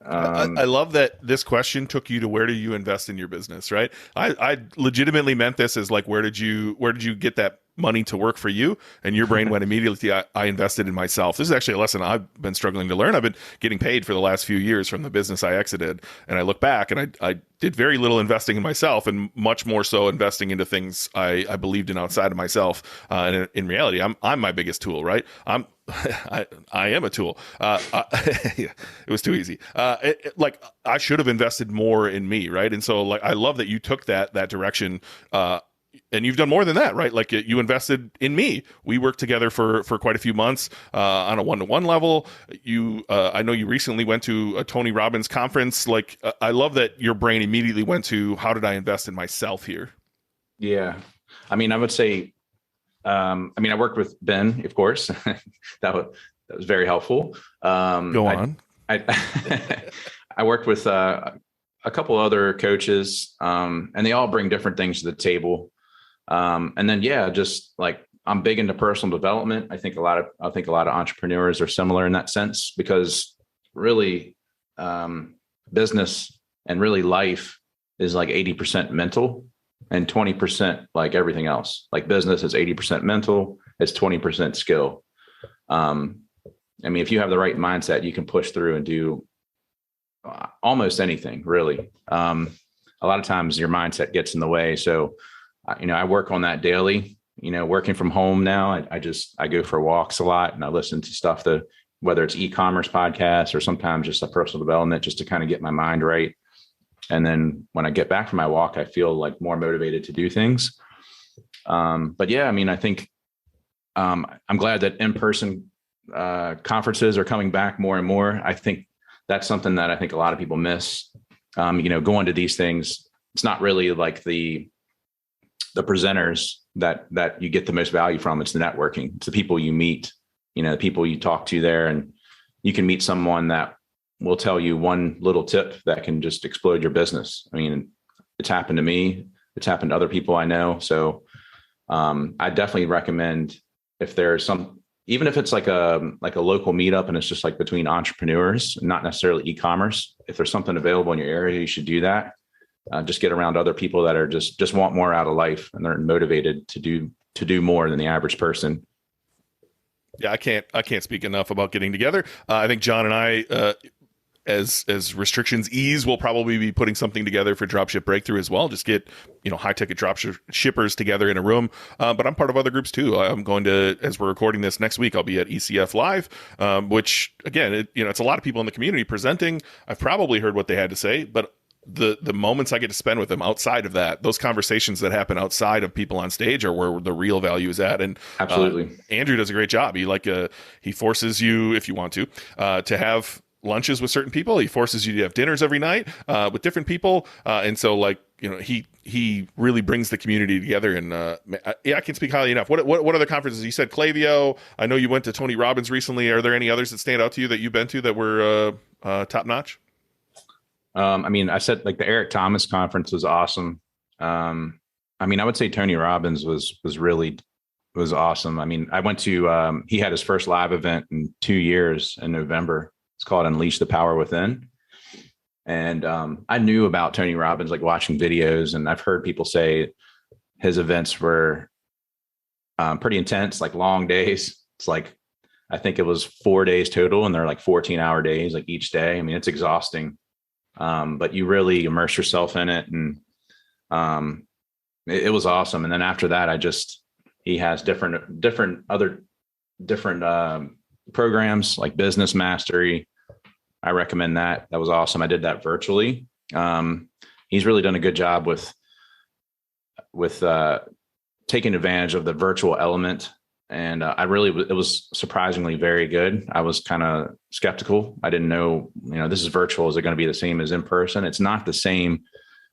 I love that this question took you to where do you invest in your business, right? I legitimately meant this as like, where did you get that money to work for you? And your brain went immediately, I invested in myself. This is actually a lesson I've been struggling to learn. I've been getting paid for the last few years from the business I exited. And I look back and I did very little investing in myself and much more so investing into things I believed in outside of myself. And in reality, I'm my biggest tool, right? I am a tool. It was too easy. Like I should have invested more in me, right? And so like I love that you took that direction. And you've done more than that, right? Like you invested in me. We worked together for quite a few months on a one-to-one level. I know you recently went to a Tony Robbins conference. Like I love that your brain immediately went to how did I invest in myself here? Yeah. I mean, I would say, I worked with Ben, of course. that was very helpful. Go on. I worked with a couple other coaches, and they all bring different things to the table. And then, just like I'm big into personal development. I think a lot of entrepreneurs are similar in that sense because really, business and really life is like 80% mental and 20% like everything else. Like business is 80% mental, it's 20% skill. If you have the right mindset, you can push through and do almost anything really. A lot of times your mindset gets in the way. So, I work on that daily, working from home now. I go for walks a lot and I listen to stuff whether it's e-commerce podcasts or sometimes just a personal development, just to kind of get my mind right. And then when I get back from my walk, I feel like more motivated to do things. I think I'm glad that in-person conferences are coming back more and more. I think that's something that I think a lot of people miss. Going to these things, it's not really like the presenters that you get the most value from. It's the networking. It's the people you meet, the people you talk to there, and you can meet someone that will tell you one little tip that can just explode your business. I mean, it's happened to me. It's happened to other people I know. So I definitely recommend if there's even if it's like a local meetup and it's just like between entrepreneurs, not necessarily e-commerce, if there's something available in your area, you should do that. Just get around other people that are just want more out of life and they're motivated to do more than the average person. Yeah, I can't speak enough about getting together. I think John and I, as restrictions ease, we'll probably be putting something together for Dropship Breakthrough as well. Just get high ticket drop shippers together in a room. But I'm part of other groups too. I'm going to, as we're recording this next week, I'll be at ECF Live, which again, it's a lot of people in the community presenting. I've probably heard what they had to say, but the moments I get to spend with them outside of that, those conversations that happen outside of people on stage are where the real value is at. And absolutely, Andrew does a great job. He forces you, if you want to have lunches with certain people. He forces you to have dinners every night with different people. And so he he really brings the community together. And I can speak highly enough. What other conferences? You said Klaviyo. I know you went to Tony Robbins recently. Are there any others that stand out to you that you've been to that were top notch? I said like the Eric Thomas conference was awesome. I would say Tony Robbins was awesome. I went to, he had his first live event in 2 years in November. It's called Unleash the Power Within. And I knew about Tony Robbins, like watching videos, and I've heard people say his events were pretty intense, like long days. It's like, I think it was 4 days total, and they're like 14-hour days, like each day. It's exhausting, but you really immerse yourself in it. And it was awesome. And then after that, he has different programs like Business Mastery. I recommend that. That was awesome. I did that virtually. He's really done a good job with taking advantage of the virtual element. And it was surprisingly very good. I was kind of skeptical. I didn't know, this is virtual. Is it going to be the same as in person? It's not the same,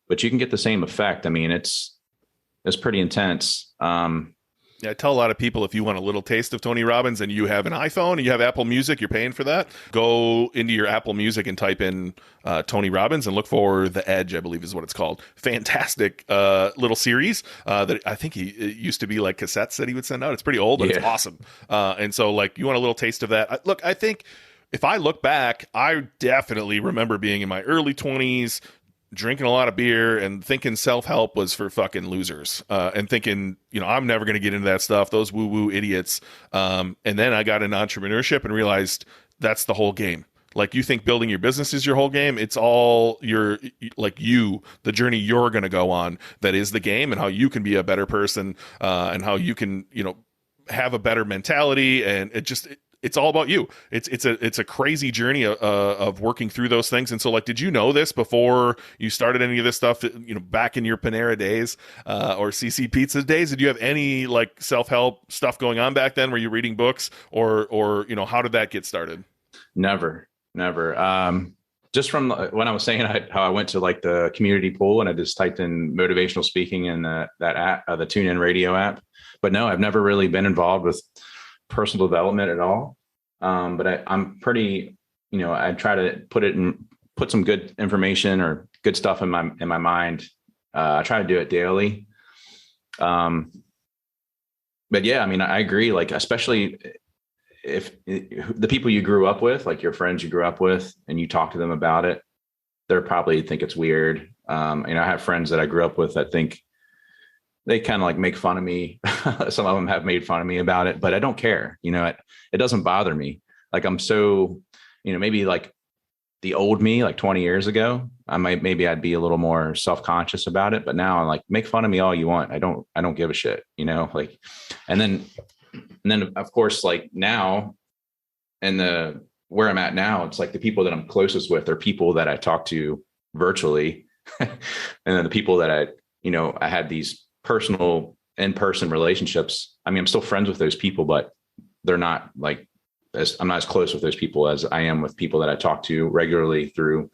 but you can get the same effect. It's pretty intense. Yeah, I tell a lot of people, if you want a little taste of Tony Robbins and you have an iPhone and you have Apple Music, you're paying for that, go into your Apple Music and type in Tony Robbins and look for The Edge, I believe is what it's called. Fantastic little series that I think it used to be like cassettes that he would send out. It's pretty old, but It's awesome. And so like you want a little taste of that. Look, I think if I look back, I definitely remember being in my early 20s, drinking a lot of beer and thinking self-help was for fucking losers, and thinking, I'm never going to get into that stuff, those woo-woo idiots. And then I got into entrepreneurship and realized that's the whole game. Like, you think building your business is your whole game. It's all the journey you're going to go on that is the game, and how you can be a better person, and how you can, have a better mentality. And it's all about you. It's a crazy journey of working through those things. And so, like, did you know this before you started any of this stuff? Back in your Panera days or CC Pizza days, did you have any like self-help stuff going on back then? Were you reading books, or how did that get started? Never. Just from when I was saying how I went to like the community pool and I just typed in motivational speaking in that app, the TuneIn Radio app. But no, I've never really been involved with personal development at all. But I'm pretty, I try to put some good information or good stuff in my mind. I try to do it daily. But yeah, I agree. Like, especially if the people you grew up with, like your friends you grew up with, and you talk to them about it, they're probably think it's weird. I have friends that I grew up with that think they kind of like make fun of me. Some of them have made fun of me about it, but I don't care. It doesn't bother me. Like, I'm so, maybe like the old me, like 20 years ago, I'd be a little more self-conscious about it. But now I'm like, make fun of me all you want. I don't give a shit, like, and then of course, like now, and where I'm at now, it's like the people that I'm closest with are people that I talk to virtually. And then the people that I had these personal in-person relationships. I'm still friends with those people, but they're not like, I'm not as close with those people as I am with people that I talk to regularly through,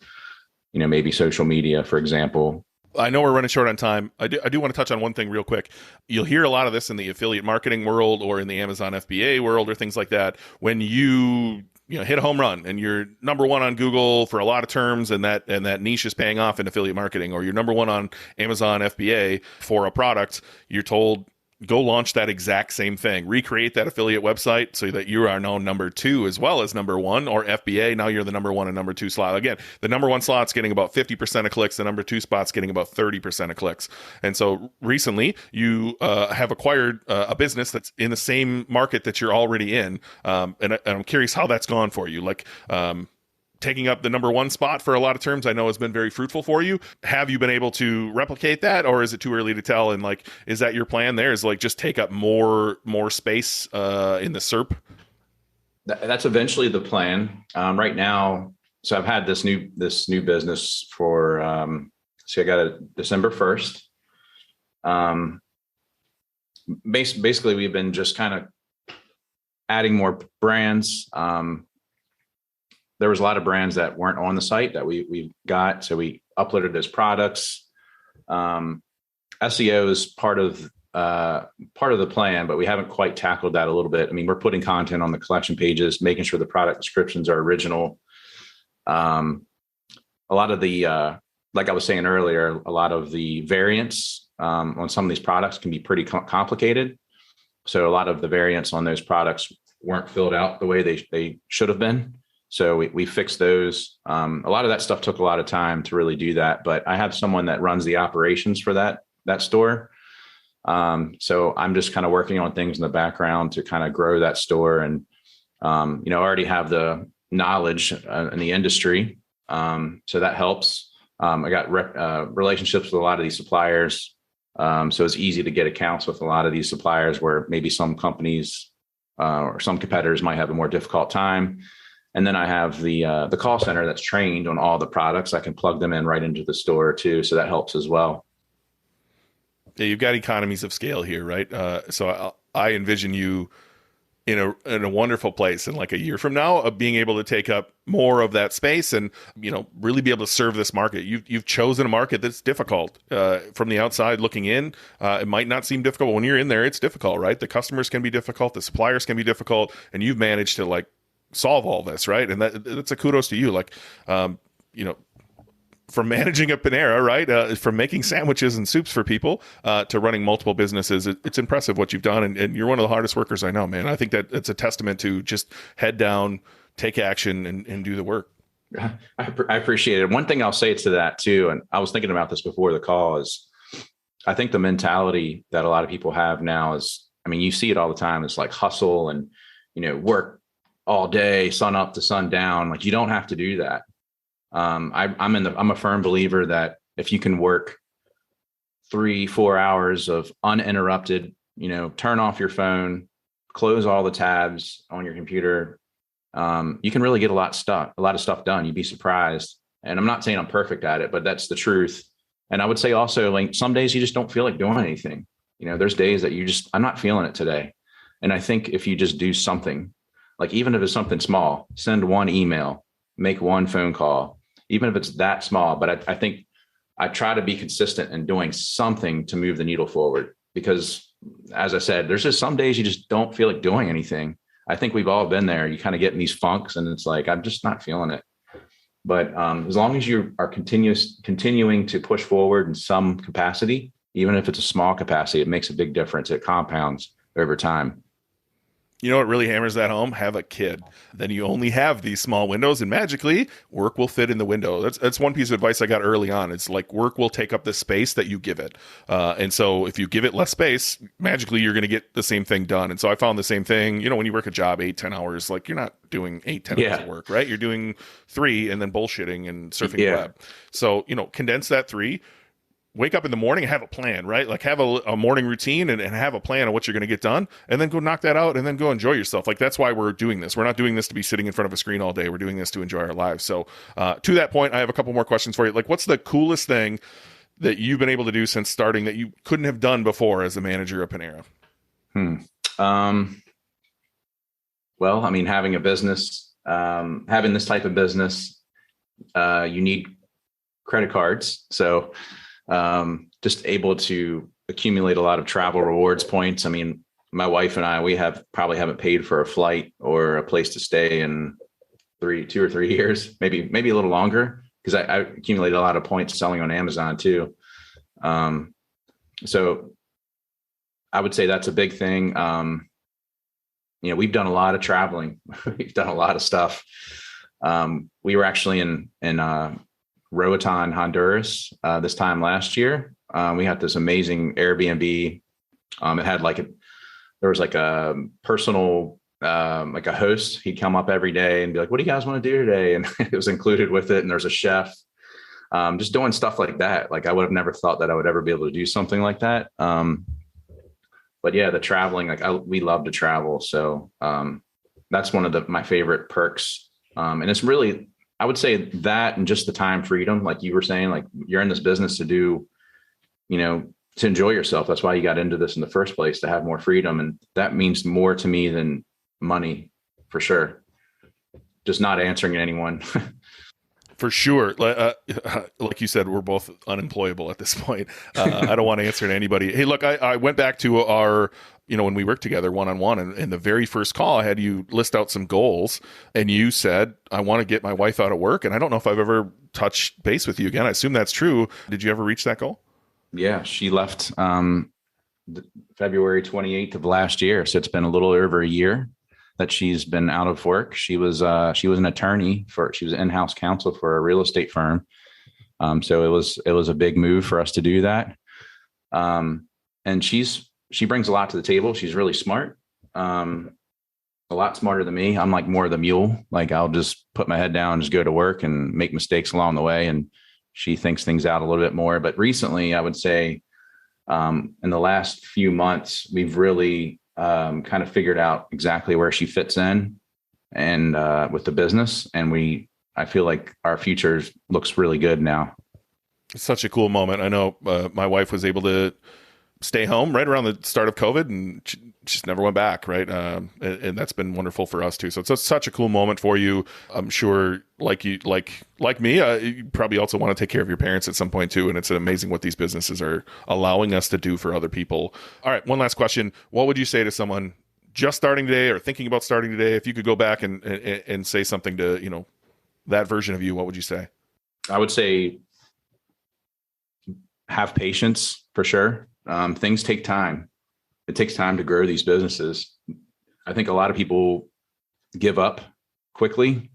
maybe social media, for example. I know we're running short on time. I do want to touch on one thing real quick. You'll hear a lot of this in the affiliate marketing world or in the Amazon FBA world or things like that. When you hit a home run and you're number one on Google for a lot of terms, and that niche is paying off in affiliate marketing, or you're number one on Amazon FBA for a product, you're told, go launch that exact same thing. Recreate that affiliate website so that you are now number two as well as number one, or FBA. Now you're the number one and number two slot. Again, the number one slot's getting about 50% of clicks. The number two spot's getting about 30% of clicks. And so recently you have acquired a business that's in the same market that you're already in. And I'm curious how that's gone for you. Like, taking up the number one spot for a lot of terms, I know has been very fruitful for you. Have you been able to replicate that, or is it too early to tell? And like, is that your plan there, is like just take up more space in the SERP? That's eventually the plan. Right now, so I've had this new business for, so I got it December 1st. Basically we've been just kind of adding more brands. There was a lot of brands that weren't on the site that we got. So we uploaded those products. SEO is part of the plan, but we haven't quite tackled that a little bit. I mean, we're putting content on the collection pages, making sure the product descriptions are original. A lot of the, like I was saying earlier, a lot of the variants on some of these products can be pretty complicated. So a lot of the variants on those products weren't filled out the way they should have been. So we fixed those. A lot of that stuff took a lot of time to really do that, but I have someone that runs the operations for that store. So I'm just kind of working on things in the background to kind of grow that store, and I already have the knowledge in the industry, so that helps. I got relationships with a lot of these suppliers, so it's easy to get accounts with a lot of these suppliers where maybe some companies or some competitors might have a more difficult time. And then I have the call center that's trained on all the products. I can plug them in right into the store too, so that helps as well. Yeah, you've got economies of scale here, right? So I envision you in a wonderful place in like a year from now of being able to take up more of that space and, really be able to serve this market. You've chosen a market that's difficult. From the outside looking in, it might not seem difficult. But when you're in there, it's difficult, right? The customers can be difficult, the suppliers can be difficult, and you've managed to like solve all this, right? And that's a kudos to you. Like, from managing a Panera, right? From making sandwiches and soups for people to running multiple businesses, it's impressive what you've done. And you're one of the hardest workers I know, man. I think that it's a testament to just head down, take action, and do the work. I appreciate it. One thing I'll say to that too, and I was thinking about this before the call, is I think the mentality that a lot of people have now is, I mean, you see it all the time. It's like hustle and, work all day, sun up to sun down. Like, you don't have to do that. I'm a firm believer that if you can work 3-4 hours of uninterrupted, turn off your phone, close all the tabs on your computer, you can really get a lot of stuff done. You'd be surprised. And I'm not saying I'm perfect at it, but that's the truth. And I would say also, like, some days you just don't feel like doing anything. There's days that I'm not feeling it today. And I think if you just do something, like even if it's something small, send one email, make one phone call, even if it's that small. But I think I try to be consistent in doing something to move the needle forward, because as I said, there's just some days you just don't feel like doing anything. I think we've all been there. You kind of get in these funks and it's like, I'm just not feeling it. But as long as you are continuing to push forward in some capacity, even if it's a small capacity, it makes a big difference. It compounds over time. You know what really hammers that home? Have a kid. Then you only have these small windows, and magically work will fit in the window. That's one piece of advice I got early on. It's like work will take up the space that you give it. And so if you give it less space, magically you're going to get the same thing done. And so I found the same thing, when you work a job 8-10 hours, like you're not doing 8-10 hours of work, right? You're doing 3 and then bullshitting and surfing the web. So, condense that 3. Wake up in the morning and have a plan, right? Like have a morning routine and have a plan of what you're going to get done, and then go knock that out and then go enjoy yourself. Like that's why we're doing this. We're not doing this to be sitting in front of a screen all day. We're doing this to enjoy our lives. So to that point, I have a couple more questions for you. Like, what's the coolest thing that you've been able to do since starting that you couldn't have done before as a manager of Panera? Well, I mean, having a business, having this type of business, you need credit cards. So just able to accumulate a lot of travel rewards points. I mean, my wife and I, we probably haven't paid for a flight or a place to stay in 2 or 3 years, maybe a little longer, because I accumulated a lot of points selling on Amazon too. So I would say that's a big thing. We've done a lot of traveling. We've done a lot of stuff. We were actually in Roatan, Honduras, this time last year. We had this amazing Airbnb. It had there was like a personal, like a host. He'd come up every day and be like, "What do you guys want to do today?" And it was included with it. And there's a chef, just doing stuff like that. Like I would have never thought that I would ever be able to do something like that. But yeah, the traveling, we love to travel. So that's one of my favorite perks. And it's really, I would say that, and just the time freedom, like you were saying, like you're in this business to do, to enjoy yourself. That's why you got into this in the first place, to have more freedom. And that means more to me than money, for sure. Just not answering anyone. For sure. Like you said, we're both unemployable at this point. I don't want to answer to anybody. Hey, look, I went back to our, when we worked together one-on-one, and in the very first call, I had you list out some goals, and you said, I want to get my wife out of work. And I don't know if I've ever touched base with you again. I assume that's true. Did you ever reach that goal? Yeah, she left February 28th of last year. So it's been a little over a year that she's been out of work. She was an attorney she was in-house counsel for a real estate firm. So it was a big move for us to do that. And she brings a lot to the table. She's really smart, a lot smarter than me. I'm like more the mule. Like I'll just put my head down and just go to work and make mistakes along the way. And she thinks things out a little bit more. But recently, I would say in the last few months, we've really kind of figured out exactly where she fits in and with the business. And I feel like our future looks really good now. It's such a cool moment. I know my wife was able to stay home right around the start of COVID, and she just never went back. Right. And that's been wonderful for us too. So it's such a cool moment for you. I'm sure like me, you probably also want to take care of your parents at some point too. And it's amazing what these businesses are allowing us to do for other people. All right. One last question. What would you say to someone just starting today or thinking about starting today? If you could go back and say something to, that version of you, what would you say? I would say have patience for sure. Things take time. It takes time to grow these businesses. I think a lot of people give up quickly.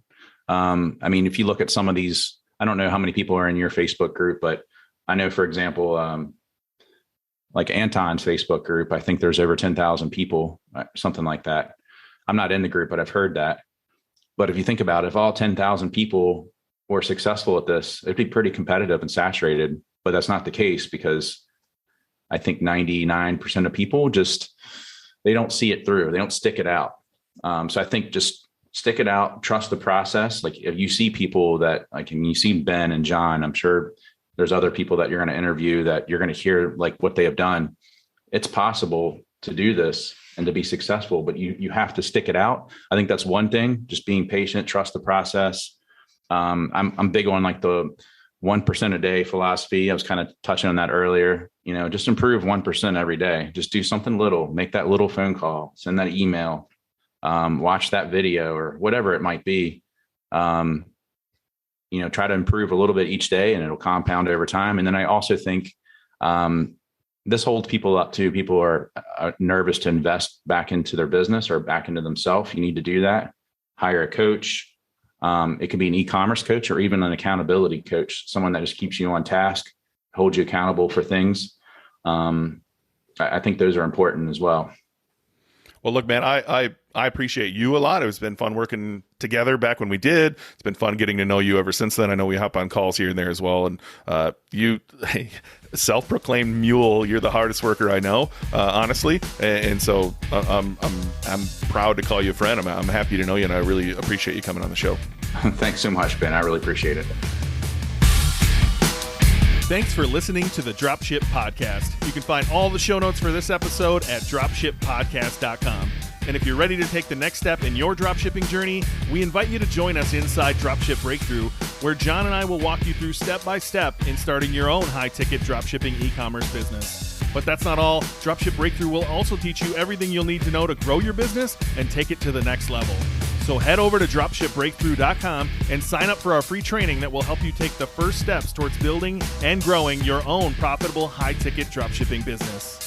If you look at some of these, I don't know how many people are in your Facebook group, but I know, for example, like Anton's Facebook group, I think there's over 10,000 people, something like that. I'm not in the group, but I've heard that. But if you think about it, if all 10,000 people were successful at this, it'd be pretty competitive and saturated, but that's not the case because I think 99% of people they don't see it through. They don't stick it out. So I think just stick it out, trust the process. Like if you see people that you see Ben and John, I'm sure there's other people that you're going to interview that you're going to hear like what they have done. It's possible to do this and to be successful, but you have to stick it out. I think that's one thing, just being patient, trust the process. I'm big on like the 1% a day philosophy. I was kind of touching on that earlier, just improve 1% every day. Just do something little, make that little phone call, send that email, watch that video or whatever it might be. Try to improve a little bit each day and it'll compound over time. And then I also think this holds people up too. People are nervous to invest back into their business or back into themselves. You need to do that. Hire a coach. It could be an e-commerce coach or even an accountability coach, someone that just keeps you on task, holds you accountable for things. I think those are important as well. Well, look, man, I appreciate you a lot. It's been fun working together back when we did. It's been fun getting to know you ever since then. I know we hop on calls here and there as well. And you, self-proclaimed mule, you're the hardest worker I know, honestly. And so I'm proud to call you a friend. I'm happy to know you, and I really appreciate you coming on the show. Thanks so much, Ben. I really appreciate it. Thanks for listening to the Dropship Podcast. You can find all the show notes for this episode at dropshippodcast.com. And if you're ready to take the next step in your dropshipping journey, we invite you to join us inside Dropship Breakthrough, where John and I will walk you through step by step in starting your own high-ticket dropshipping e-commerce business. But that's not all. Dropship Breakthrough will also teach you everything you'll need to know to grow your business and take it to the next level. So head over to dropshipbreakthrough.com and sign up for our free training that will help you take the first steps towards building and growing your own profitable high-ticket dropshipping business.